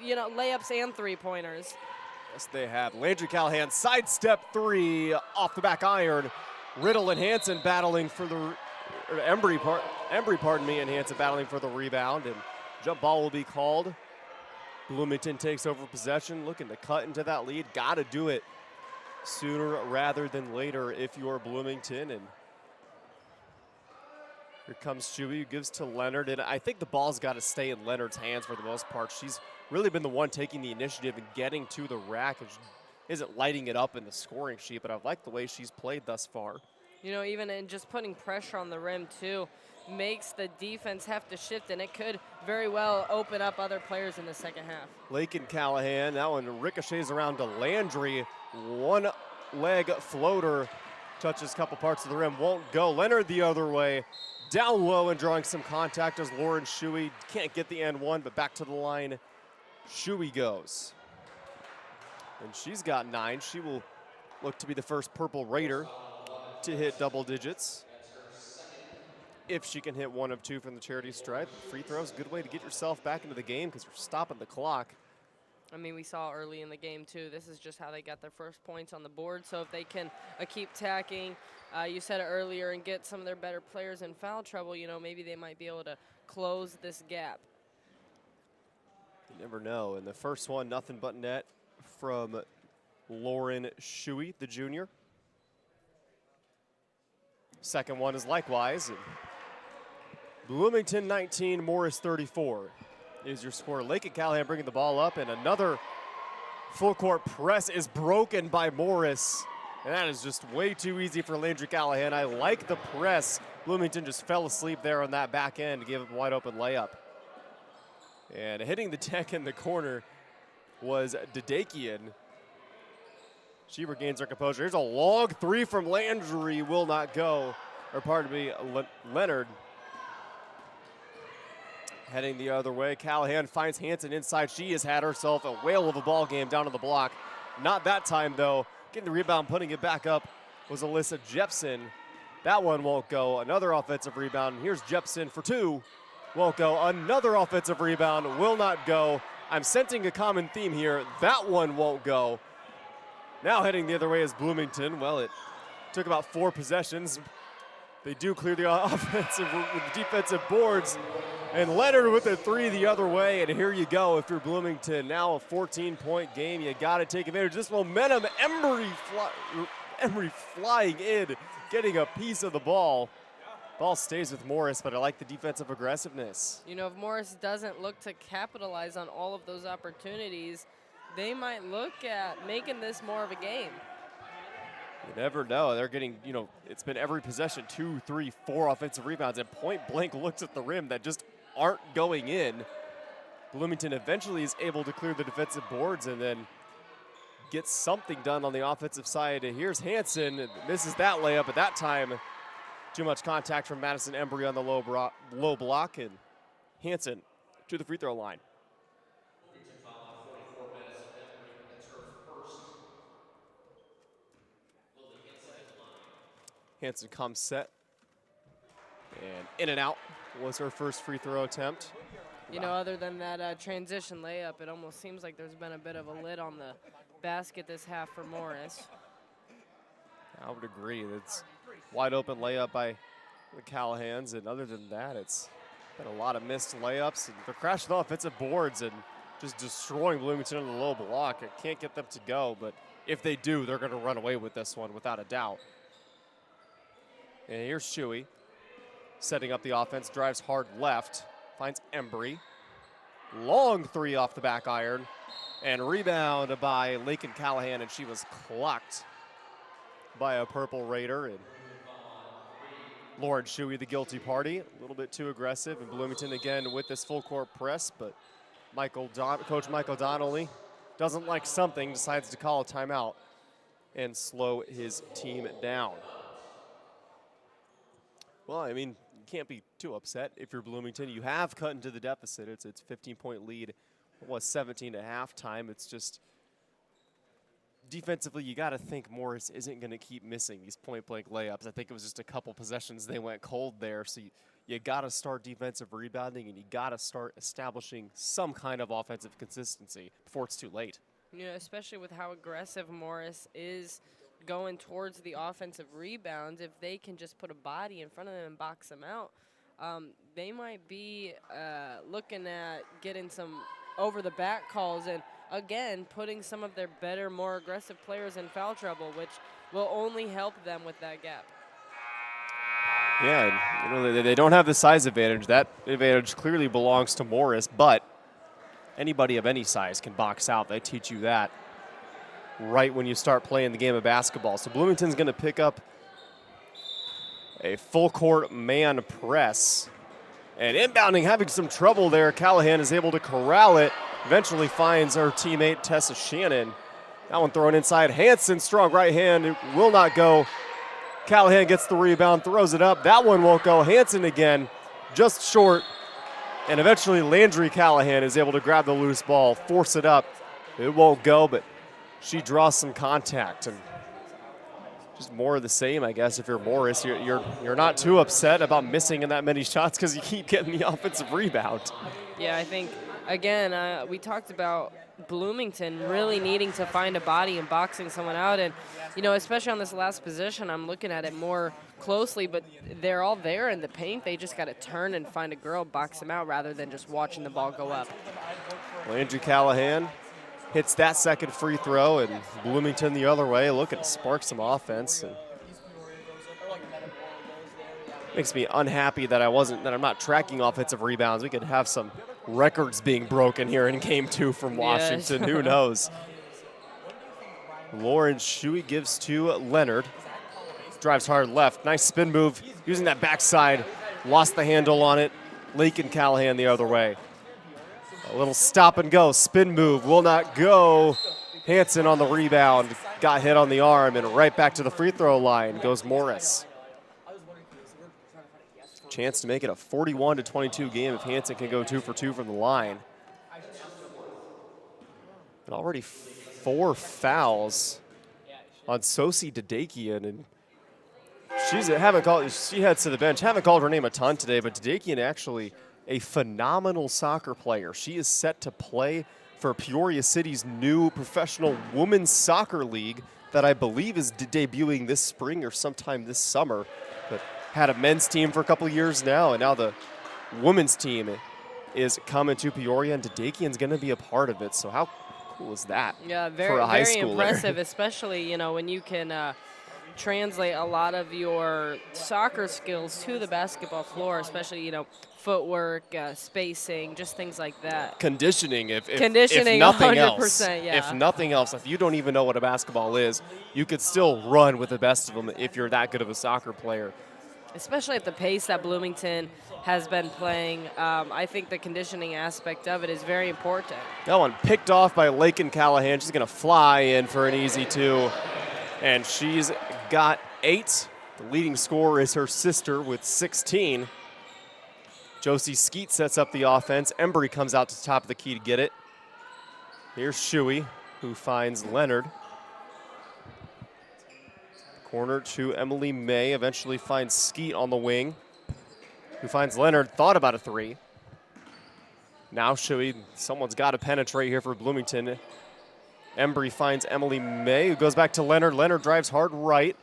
you know, layups and three-pointers. Yes, they have. Landry Callahan, sidestep 3 off the back iron. Riddle and Hansen battling for the Embry, and Hansen battling for the rebound, and jump ball will be called. Bloomington takes over possession, looking to cut into that lead. Got to do it sooner rather than later if you're Bloomington. And here comes Shuey, gives to Leonard, and I think the ball's got to stay in Leonard's hands for the most part. She's really been the one taking the initiative and getting to the rack, and she isn't lighting it up in the scoring sheet, but I like the way she's played thus far. You know, even in just putting pressure on the rim, too, makes the defense have to shift, and it could very well open up other players in the second half. Lake and Callahan, that one ricochets around to Landry. One leg floater, touches a couple parts of the rim, won't go. Leonard the other way, down low and drawing some contact as Lauren Shuey can't get the and one, but back to the line, Shuey goes. And she's got 9. She will look to be the first Purple Raider to hit double digits. If she can hit 1 of 2 from the charity stripe. Free throws, good way to get yourself back into the game because you're stopping the clock. I mean, we saw early in the game, too. This is just how they got their first points on the board. So if they can keep tacking, you said it earlier, and get some of their better players in foul trouble, you know, maybe they might be able to close this gap. You never know. And the first one, nothing but net from Lauren Shuey, the junior. Second one is likewise. And Bloomington 19, Morris 34 is your score. Lake and Callahan bringing the ball up, and another full court press is broken by Morris. And that is just way too easy for Landry Callahan. I like the press. Bloomington just fell asleep there on that back end to give a wide open layup. And hitting the deck in the corner was Dadakian. She regains her composure. Here's a long 3 from Landry, will not go. Or pardon me, Leonard. Heading the other way, Callahan finds Hansen inside. She has had herself a whale of a ball game down on the block. Not that time though. Getting the rebound, putting it back up was Alyssa Jepson. That one won't go. Another offensive rebound. Here's Jepson for 2. Won't go. Another offensive rebound, will not go. I'm sensing a common theme here. That one won't go. Now heading the other way is Bloomington. Well, it took about 4 possessions. They do clear the offensive with the defensive boards. And Leonard with a 3 the other way, and here you go if you're Bloomington. Now a 14-point game. You got to take advantage of this momentum. Embry flying in getting a piece of the ball. Ball stays with Morris, but I like the defensive aggressiveness. You know, if Morris doesn't look to capitalize on all of those opportunities, they might look at making this more of a game. You never know. They're getting, you know, it's been every possession, 2, 3, 4 offensive rebounds, and point blank looks at the rim that just aren't going in. Bloomington eventually is able to clear the defensive boards and then get something done on the offensive side. And here's Hansen, misses that layup at that time. Too much contact from Madison Embry on the low block, and Hansen to the free throw line. Hansen comes set, and in and out was her first free throw attempt. You know, other than that transition layup, it almost seems like there's been a bit of a lid on the basket this half for Morris. I would agree. It's wide open layup by the Callahans, and other than that, it's been a lot of missed layups. And they're crashing the offensive boards and just destroying Bloomington on the low block. I can't get them to go, but if they do, they're going to run away with this one without a doubt. And here's Shuey setting up the offense, drives hard left, finds Embry. Long three off the back iron, and rebound by Lakin Callahan, and she was clocked by a Purple Raider. And Lauren Shuey, the guilty party, a little bit too aggressive, and Bloomington again with this full court press, but Coach Michael Donnelly doesn't like something, decides to call a timeout and slow his team down. Well, I mean, you can't be too upset if you're Bloomington. You have cut into the deficit. It's 15-point lead. It was 17 at halftime. It's just defensively, you got to think Morris isn't going to keep missing these point-blank layups. I think it was just a couple possessions they went cold there. So you got to start defensive rebounding, and you got to start establishing some kind of offensive consistency before it's too late. You know, especially with how aggressive Morris is going towards the offensive rebounds, if they can just put a body in front of them and box them out, they might be looking at getting some over-the-back calls and, again, putting some of their better, more aggressive players in foul trouble, which will only help them with that gap. Yeah, and, you know, they don't have the size advantage. That advantage clearly belongs to Morris, but anybody of any size can box out. They teach you that right when you start playing the game of basketball. So Bloomington's going to pick up a full-court man press. And inbounding, having some trouble there. Callahan is able to corral it. Eventually finds her teammate Tessa Shannon. That one thrown inside. Hansen, strong right hand. It will not go. Callahan gets the rebound, throws it up. That one won't go. Hansen again, just short. And eventually Landry Callahan is able to grab the loose ball, force it up. It won't go, but she draws some contact, and just more of the same, I guess. If you're Morris, you're not too upset about missing in that many shots because you keep getting the offensive rebound. Yeah, I think, again, we talked about Bloomington really needing to find a body and boxing someone out, and, you know, especially on this last position, I'm looking at it more closely, but they're all there in the paint. They just got to turn and find a girl, box them out, rather than just watching the ball go up. Landry Callahan hits that second free throw, and Bloomington the other way, looking to spark some offense. And makes me unhappy that I'm not tracking offensive rebounds. We could have some records being broken here in game 2 from Washington. Yes. Who knows? Lauren Shuey gives to Leonard. Drives hard left. Nice spin move using that backside. Lost the handle on it. Lakin Callahan the other way. A little stop and go, spin move, will not go. Hansen on the rebound, got hit on the arm, and right back to the free throw line goes Morris. Chance to make it a 41-22 game if Hansen can go 2 for 2 from the line. And already 4 fouls on Sosi Dedekian, and she heads to the bench. Haven't called her name a ton today, but Dedekian actually a phenomenal soccer player. She is set to play for Peoria City's new professional women's soccer league that I believe is debuting this spring or sometime this summer. But had a men's team for a couple years now, and now the women's team is coming to Peoria, and Dedekian's going to be a part of it. So how cool is that? Yeah, for a high very schooler? Impressive, especially, you know, when you can translate a lot of your soccer skills to the basketball floor, especially, footwork, spacing, just things like that. Conditioning, if Conditioning, nothing 100%, else. yeah. If nothing else, if you don't even know what a basketball is, you could still run with the best of them if you're that good of a soccer player. Especially at the pace that Bloomington has been playing, I think the conditioning aspect of it is very important. That one picked off by Lakin Callahan. She's going to fly in for an easy 2, and she's got 8. The leading scorer is her sister with 16. Josie Skeet sets up the offense. Embry comes out to the top of the key to get it. Here's Shuey, who finds Leonard. Corner to Emily May, eventually finds Skeet on the wing, who finds Leonard, thought about a 3. Now Shuey, someone's got to penetrate here for Bloomington. Embry finds Emily May, who goes back to Leonard. Leonard drives hard right.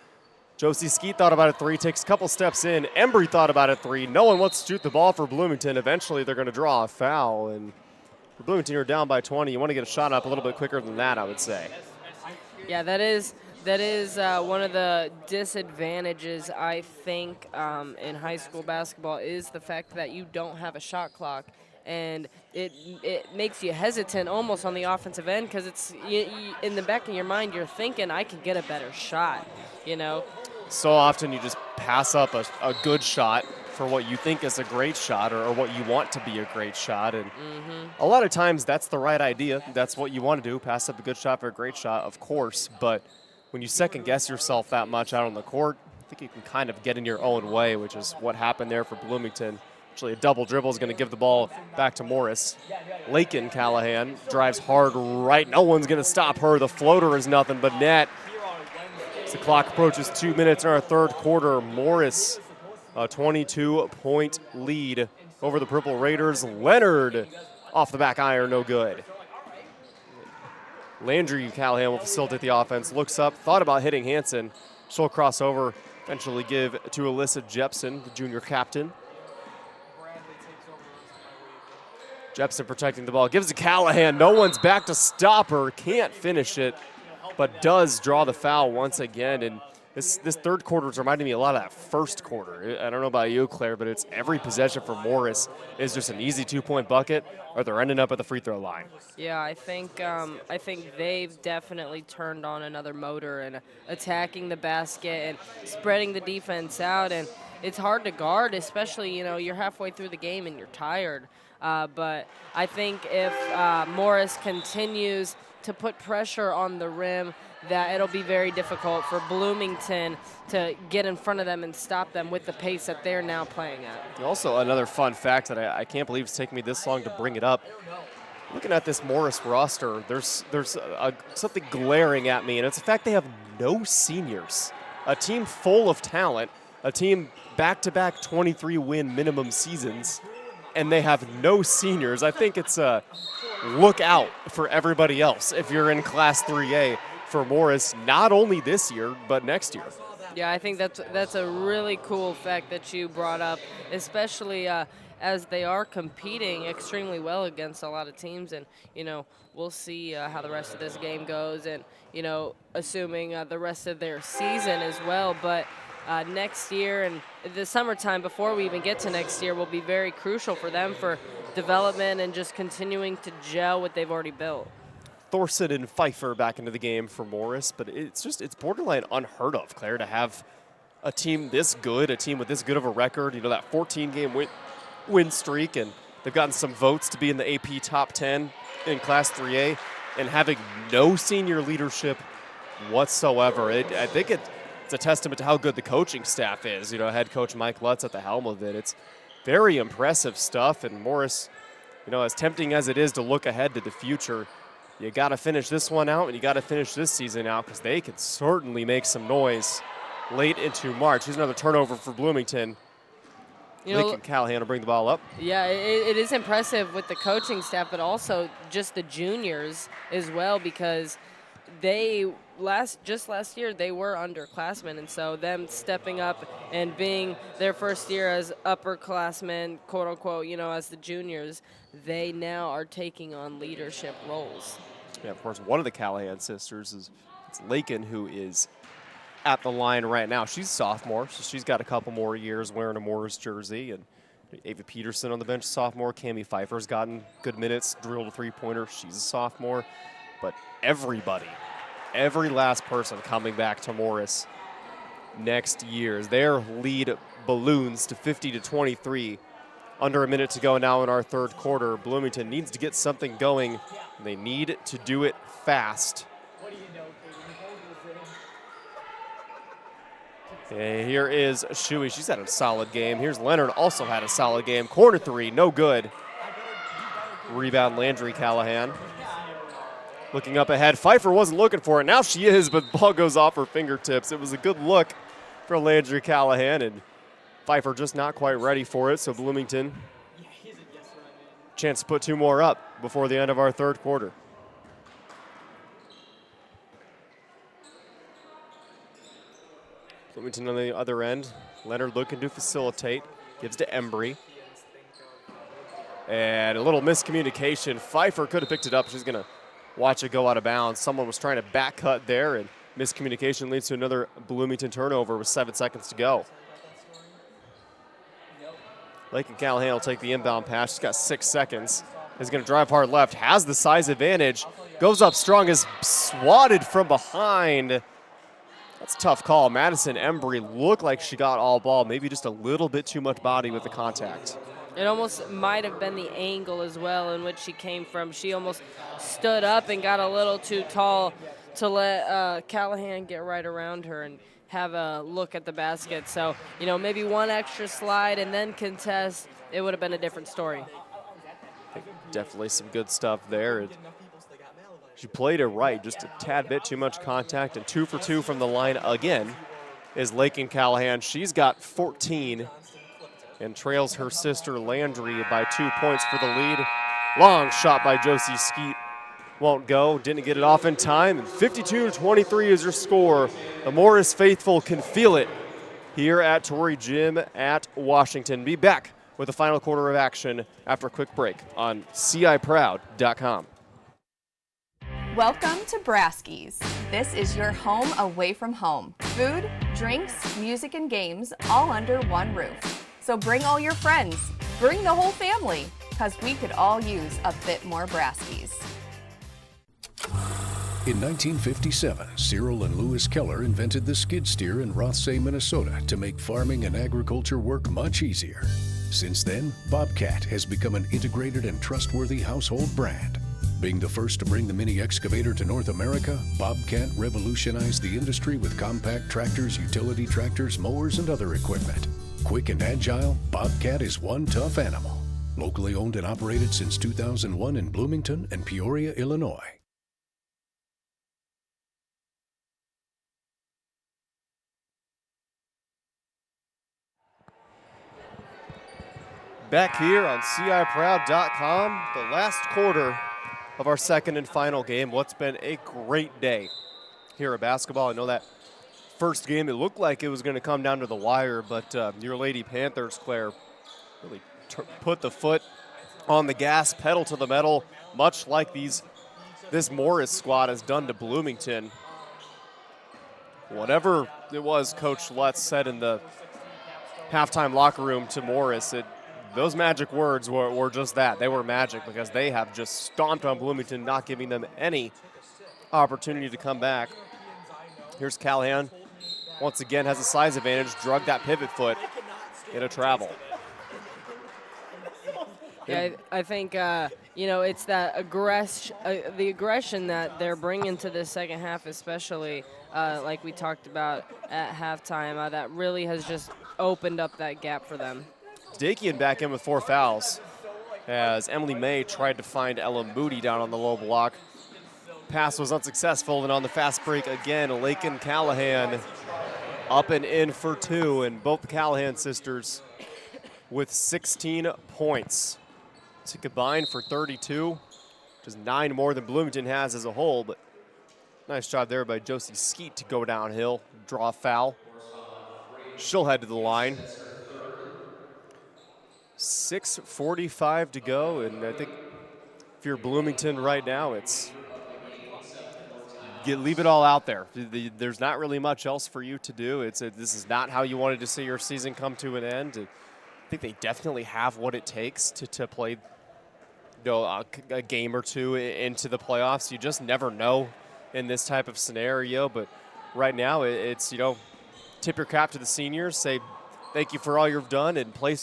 Josie Skeet thought about a 3, takes a couple steps in. Embry thought about a 3. No one wants to shoot the ball for Bloomington. Eventually, they're going to draw a foul. And for Bloomington, you're down by 20. You want to get a shot up a little bit quicker than that, I would say. Yeah, that is one of the disadvantages, I think, in high school basketball is the fact that you don't have a shot clock. And it makes you hesitant almost on the offensive end because it's in the back of your mind, you're thinking, I can get a better shot, So often you just pass up a good shot for what you think is a great shot or what you want to be a great shot. And a lot of times that's the right idea. That's what you want to do, pass up a good shot for a great shot, of course. But when you second guess yourself that much out on the court, I think you can kind of get in your own way, which is what happened there for Bloomington. Actually, a double dribble is going to give the ball back to Morris. Lakin Callahan drives hard right. No one's going to stop her. The floater is nothing but net. As the clock approaches 2 minutes in our third quarter, Morris, a 22-point lead over the Purple Raiders. Leonard off the back iron, no good. Landry Callahan will facilitate the offense. Looks up, thought about hitting Hansen. She'll cross over, eventually give to Alyssa Jepson, the junior captain. Jepson protecting the ball, gives to Callahan. No one's back to stop her. Can't finish it, but does draw the foul once again. And this third quarter is reminding me a lot of that first quarter. I don't know about you, Claire, but it's every possession for Morris is just an easy 2-point bucket, or they're ending up at the free throw line. Yeah, I think they've definitely turned on another motor and attacking the basket and spreading the defense out. And it's hard to guard, especially you're halfway through the game and you're tired. But I think if Morris continues to put pressure on the rim, that it'll be very difficult for Bloomington to get in front of them and stop them with the pace that they're now playing at. Also, another fun fact that I can't believe it's taken me this long to bring it up. Looking at this Morris roster, there's something glaring at me, and it's the fact they have no seniors. A team full of talent, a team back-to-back 23-win minimum seasons, and they have no seniors. I think it's a look out for everybody else if you're in Class 3A for Morris, not only this year, but next year. Yeah, I think that's a really cool fact that you brought up, especially as they are competing extremely well against a lot of teams. And, we'll see how the rest of this game goes and, assuming the rest of their season as well. But next year and the summertime before we even get to next year will be very crucial for them for development and just continuing to gel what they've already built. Thorson and Pfeiffer back into the game for Morris, but it's borderline unheard of, Claire, to have a team this good, a team with this good of a record, that 14-game win streak, and they've gotten some votes to be in the AP top 10 in Class 3A, and having no senior leadership whatsoever. I think it's a testament to how good the coaching staff is. Head coach Mike Lutz at the helm of it. It's very impressive stuff, and Morris, as tempting as it is to look ahead to the future, you got to finish this one out, and you got to finish this season out because they can certainly make some noise late into March. Here's another turnover for Bloomington. Lakin Callahan will bring the ball up. Yeah, it is impressive with the coaching staff, but also just the juniors as well, because just last year they were underclassmen, and so them stepping up and being their first year as upperclassmen, quote unquote, as the juniors, they now are taking on leadership roles. Yeah, of course, one of the Callahan sisters is Lakin, who is at the line right now. She's a sophomore, so she's got a couple more years wearing a Morris jersey. And Ava Peterson on the bench, sophomore. Cami Pfeiffer's gotten good minutes, drilled a three-pointer. She's a sophomore. But everybody, every last person coming back to Morris next year, as their lead balloons to 50-23. Under a minute to go now in our third quarter. Bloomington needs to get something going. They need to do it fast. And here is Shuey. She's had a solid game. Here's Leonard, also had a solid game. Corner three, no good. Rebound Landry Callahan. Looking up ahead. Pfeiffer wasn't looking for it. Now she is, but ball goes off her fingertips. It was a good look for Landry Callahan, and Pfeiffer just not quite ready for it, so Bloomington chance to put two more up before the end of our third quarter. Bloomington on the other end. Leonard looking to facilitate. Gives to Embry. And a little miscommunication. Pfeiffer could have picked it up. She's going to watch it go out of bounds. Someone was trying to back cut there, and miscommunication leads to another Bloomington turnover with 7 seconds to go. Lakin Callahan will take the inbound pass. She's got 6 seconds. Is going to drive hard left. Has the size advantage. Goes up strong. Is swatted from behind. That's a tough call. Madison Embry looked like she got all ball. Maybe just a little bit too much body with the contact. It almost might have been the angle as well in which she came from. She almost stood up and got a little too tall to let Callahan get right around her and have a look at the basket. So, you know, maybe one extra slide and then contest, it would have been a different story. Definitely some good stuff there. She played it right, just a tad bit too much contact, and 2 for 2 from the line again is Lakin Callahan. She's got 14 and trails her sister Landry by 2 points for the lead. Long shot by Josie Skeet. Won't go, didn't get it off in time. 52-23 is your score. The Morris faithful can feel it here at Torrey Gym at Washington. Be back with the final quarter of action after a quick break on CIProud.com. Welcome to Braskies. This is your home away from home. Food, drinks, music, and games all under one roof. So bring all your friends, bring the whole family, because we could all use a bit more Braskies. In 1957, Cyril and Lewis Keller invented the skid steer in Rothsay, Minnesota to make farming and agriculture work much easier. Since then, Bobcat has become an integrated and trustworthy household brand. Being the first to bring the mini excavator to North America, Bobcat revolutionized the industry with compact tractors, utility tractors, mowers, and other equipment. Quick and agile, Bobcat is one tough animal. Locally owned and operated since 2001 in Bloomington and Peoria, Illinois. Back here on CIProud.com, the last quarter of our second and final game. What's been a great day here at basketball. I know that first game, it looked like it was going to come down to the wire, but your Lady Panthers, Claire, really put the foot on the gas, pedal to the metal, much like this Morris squad has done to Bloomington. Whatever it was Coach Lutz said in the halftime locker room to Morris, those magic words were just that. They were magic because they have just stomped on Bloomington, not giving them any opportunity to come back. Here's Callahan. Once again has a size advantage, drug that pivot foot in a travel. Yeah, I think, it's that the aggression that they're bringing to this second half, especially like we talked about at halftime, that really has just opened up that gap for them. Dakian back in with 4 fouls as Emily May tried to find Ella Moody down on the low block. Pass was unsuccessful, and on the fast break again, Lakin Callahan up and in for 2, and both the Callahan sisters with 16 points to combine for 32, which is 9 more than Bloomington has as a whole, but nice job there by Josie Skeet to go downhill, draw a foul. She'll head to the line. 6:45 to go, and I think if you're Bloomington right now, it's leave it all out there. There's not really much else for you to do. This is not how you wanted to see your season come to an end. I think they definitely have what it takes to play a game or two into the playoffs. You just never know in this type of scenario. But right now, it's tip your cap to the seniors, say thank you for all you've done, and play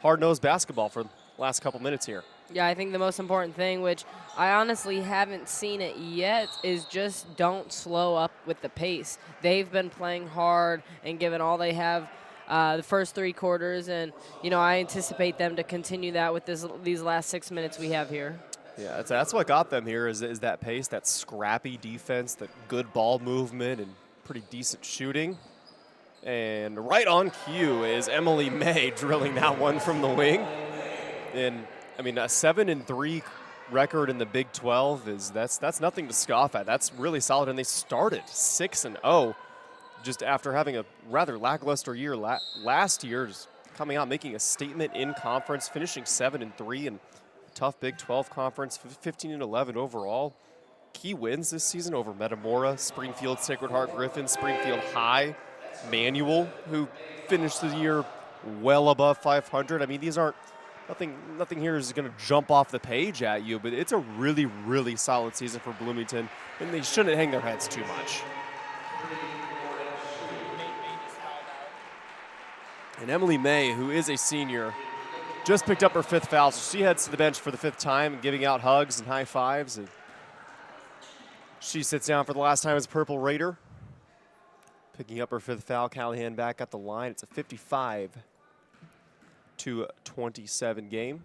hard-nosed basketball for the last couple minutes here. Yeah, I think the most important thing, which I honestly haven't seen it yet, is just don't slow up with the pace. They've been playing hard and giving all they have the first 3 quarters, and I anticipate them to continue that with these last 6 minutes we have here. Yeah, that's what got them here is that pace, that scrappy defense, that good ball movement, and pretty decent shooting. And right on cue is Emily May drilling that one from the wing. And a 7-3 record in the Big 12 that's nothing to scoff at. That's really solid, and they started 6-0 just after having a rather lackluster year last year, just coming out making a statement in conference, finishing 7-3 in tough Big 12 conference, 15-11 overall. Key wins this season over Metamora, Springfield, Sacred Heart Griffin, Springfield High, Manual, who finished the year well above 500. These aren't nothing here is going to jump off the page at you, but it's a really, really solid season for Bloomington, and they shouldn't hang their heads too much. And Emily May, who is a senior, just picked up her 5th foul, so she heads to the bench for the 5th time, giving out hugs and high fives. And she sits down for the last time as Purple Raider. Picking up her 5th foul, Callahan back at the line. It's a 55-27 game.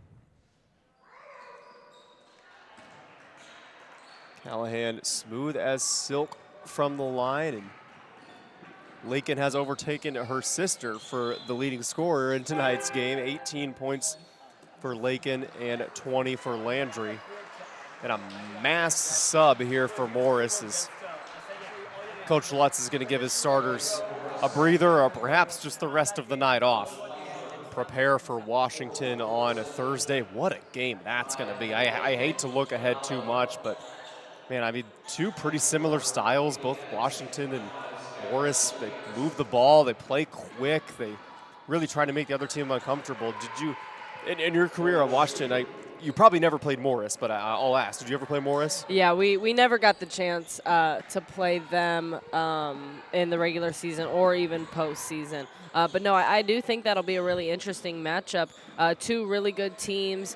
Callahan smooth as silk from the line, and Lakin has overtaken her sister for the leading scorer in tonight's game. 18 points for Lakin and 20 for Landry. And a mass sub here for Morris as Coach Lutz is going to give his starters a breather or perhaps just the rest of the night off. Prepare for Washington on a Thursday. What a game that's going to be. I hate to look ahead too much, but man, 2 pretty similar styles, both Washington and Morris. They move the ball, they play quick, they really try to make the other team uncomfortable. Did you, in your career at Washington, you probably never played Morris, but I'll ask, did you ever play Morris? Yeah, we never got the chance to play them in the regular season or even postseason. But no, I do think that'll be a really interesting matchup. 2 really good teams,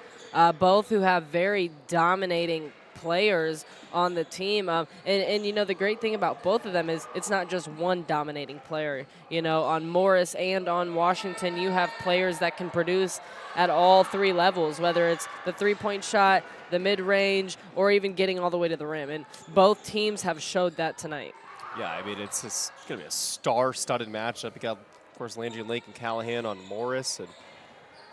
both who have very dominating players on the team. And the great thing about both of them is it's not just one dominating player. On Morris and on Washington, you have players that can produce at all 3 levels, whether it's the 3-point shot, the mid-range, or even getting all the way to the rim. And both teams have showed that tonight. Yeah, it's going to be a star-studded matchup. You got, of course, Landry and Lakin Callahan on Morris, and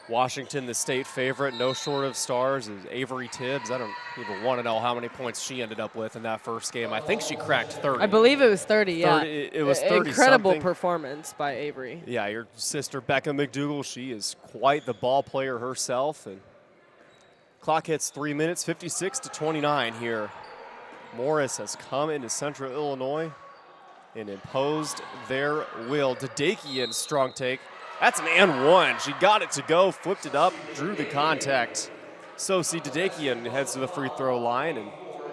Washington, the state favorite, no short of stars, is Avery Tibbs. I don't even want to know how many points she ended up with in that first game. I think she cracked 30. I believe it was 30, yeah. It was 30 Incredible something. Performance by Avery. Yeah, your sister, Becca McDougal, she is quite the ball player herself. And clock hits 3 minutes, 56-29 here. Morris has come into Central Illinois and imposed their will. Dadakian, strong take. That's an and one. She got it to go, flipped it up, drew the contact. Sosi Dadakian heads to the free throw line, and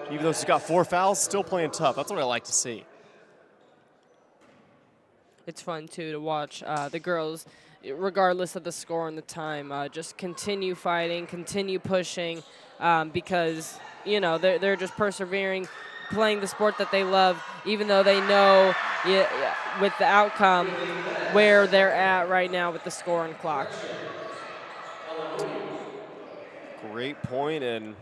even though she's got 4 fouls, still playing tough. That's what I like to see. It's fun, too, to watch the girls, regardless of the score and the time, just continue fighting, continue pushing, because, they're just persevering, playing the sport that they love, even though they know with the outcome where they're at right now with the score and clock. Great point, and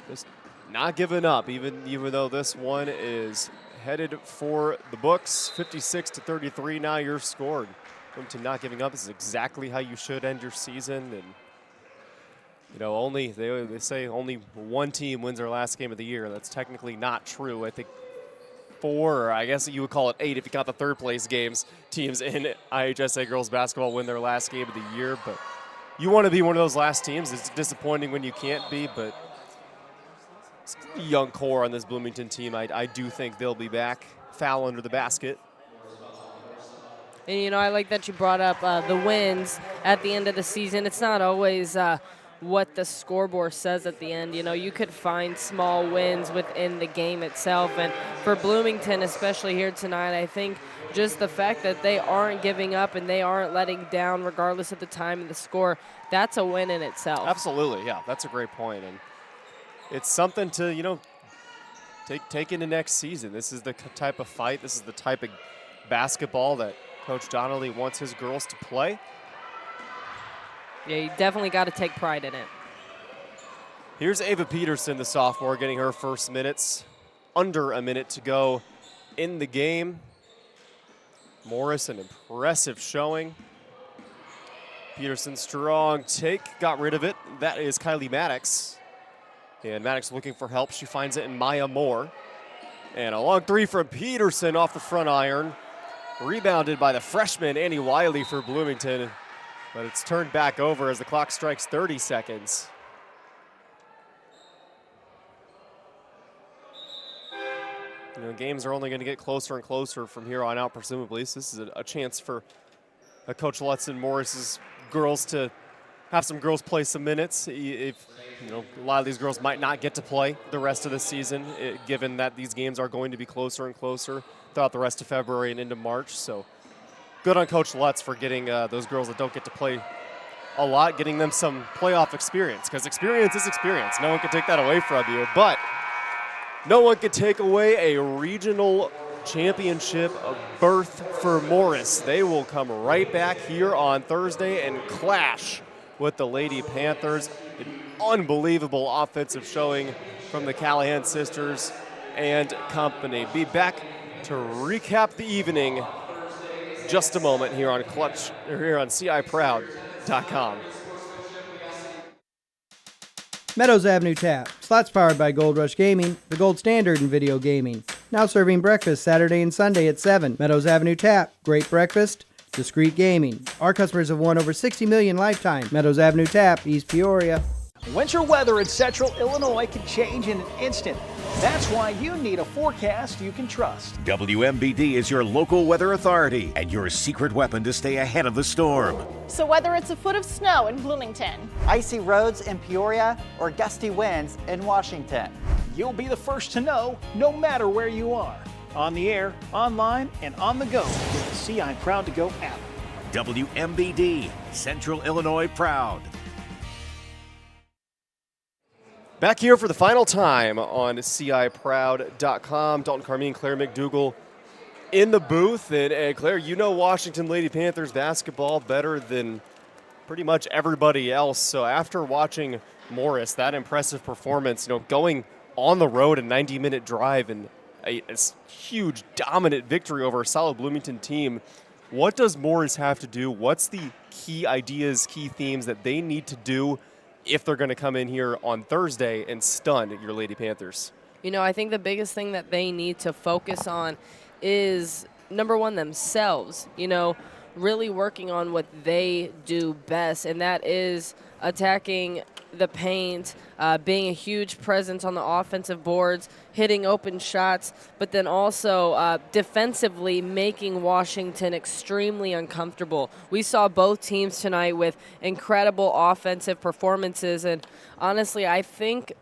just not giving up, even though this one is headed for the books. 56-33 now your score. Bloomington not giving up is exactly how you should end your season. And they say only one team wins their last game of the year. That's technically not true. I think 4, or I guess you would call it 8 if you count the 3rd place games, teams in IHSA girls basketball win their last game of the year. But you want to be one of those last teams. It's disappointing when you can't be, but young core on this Bloomington team. I do think they'll be back. Foul under the basket. And, I like that you brought up the wins at the end of the season. It's not always what the scoreboard says at the end. You could find small wins within the game itself. And for Bloomington, especially here tonight, I think just the fact that they aren't giving up and they aren't letting down regardless of the time and the score, that's a win in itself. Absolutely, yeah. That's a great point. And it's something to, take into next season. This is the type of fight, this is the type of basketball that Coach Donnelly wants his girls to play. Yeah, you definitely got to take pride in it. Here's Ava Peterson, the sophomore, getting her first minutes. Under a minute to go in the game. Morris, an impressive showing. Peterson, strong take, got rid of it. That is Kylie Maddox. And Maddox looking for help. She finds it in Maya Moore. And a long three from Peterson off the front iron. Rebounded by the freshman, Annie Wiley, for Bloomington. But it's turned back over as the clock strikes 30 seconds. Games are only going to get closer and closer from here on out, presumably. So this is a chance for Coach Lutz and Morris's girls to have some girls play some minutes. If a lot of these girls might not get to play the rest of the season, given that these games are going to be closer and closer throughout the rest of February and into March. So good on Coach Lutz for getting those girls that don't get to play a lot, getting them some playoff experience, because experience is experience. No one can take that away from you, but no one can take away a regional championship berth for Morris. They will come right back here on Thursday and clash with the Lady Panthers. An unbelievable offensive showing from the Callahan sisters and company. Be back to recap the evening just a moment here on CIProud.com. Meadows Avenue Tap, slots powered by Gold Rush Gaming, the gold standard in video gaming. Now serving breakfast Saturday and Sunday at 7. Meadows Avenue Tap, great breakfast, discreet gaming. Our customers have won over 60 million lifetime. Meadows Avenue Tap, East Peoria. Winter weather in central Illinois can change in an instant. That's why you need a forecast you can trust. WMBD is your local weather authority and your secret weapon to stay ahead of the storm. So whether it's a foot of snow in Bloomington, icy roads in Peoria, or gusty winds in Washington, you'll be the first to know no matter where you are. On the air, online, and on the go with the CI Proud to Go app. WMBD, Central Illinois Proud. Back here for the final time on CIProud.com. Dalton Carmine, Claire McDougall in the booth. And Claire, you know Washington Lady Panthers basketball better than pretty much everybody else. So after watching Morris, that impressive performance, going on the road, a 90-minute drive, and a huge dominant victory over a solid Bloomington team, what does Morris have to do? What's the key ideas, key themes that they need to do if they're going to come in here on Thursday and stun your Lady Panthers? I think the biggest thing that they need to focus on is, number one, themselves. Really working on what they do best, and that is attacking the paint, being a huge presence on the offensive boards, hitting open shots, but then also defensively making Washington extremely uncomfortable. We saw both teams tonight with incredible offensive performances, and honestly, I think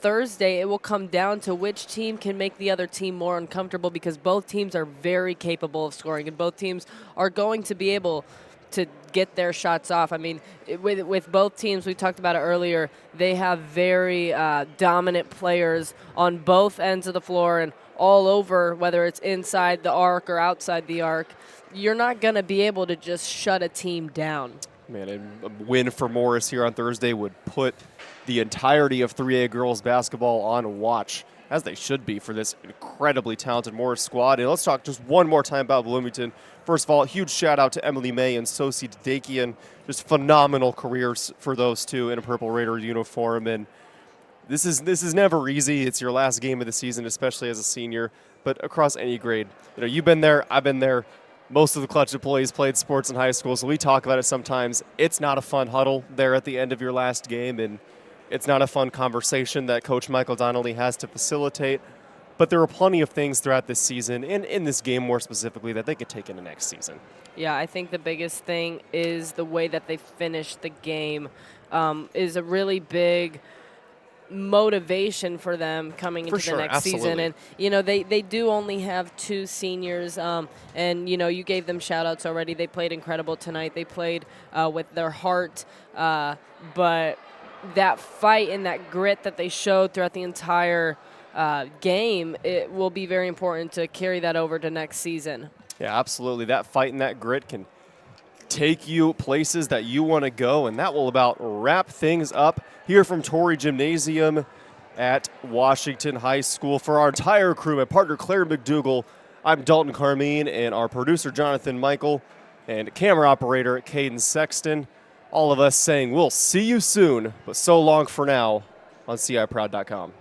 Thursday it will come down to which team can make the other team more uncomfortable, because both teams are very capable of scoring, and both teams are going to be able to get their shots off. I mean, with both teams, we talked about it earlier, they have very dominant players on both ends of the floor and all over, whether it's inside the arc or outside the arc. You're not going to be able to just shut a team down. Man, a win for Morris here on Thursday would put the entirety of 3A girls basketball on watch, as they should be, for this incredibly talented Morris squad. And let's talk just one more time about Bloomington. First of all, huge shout out to Emily May and Sosi Dedekian. Just phenomenal careers for those two in a Purple Raider uniform. And this is never easy. It's your last game of the season, especially as a senior, but across any grade. You've been there, I've been there. Most of the Clutch employees played sports in high school, so we talk about it sometimes. It's not a fun huddle there at the end of your last game, and It's not a fun conversation that Coach Michael Donnelly has to facilitate, but there are plenty of things throughout this season, and in this game more specifically, that they could take into next season. Yeah, I think the biggest thing is the way that they finished the game is a really big motivation for them coming into the next season. And, they do only have 2 seniors, and, you gave them shout-outs already. They played incredible tonight. They played with their heart, but that fight and that grit that they showed throughout the entire game, it will be very important to carry that over to next season. Yeah, absolutely. That fight and that grit can take you places that you want to go, and that will about wrap things up here from Torrey Gymnasium at Washington High School. For our entire crew, my partner Claire McDougall, I'm Dalton Carmine, and our producer Jonathan Michael, and camera operator Caden Sexton. All of us saying we'll see you soon, but so long for now on CIProud.com.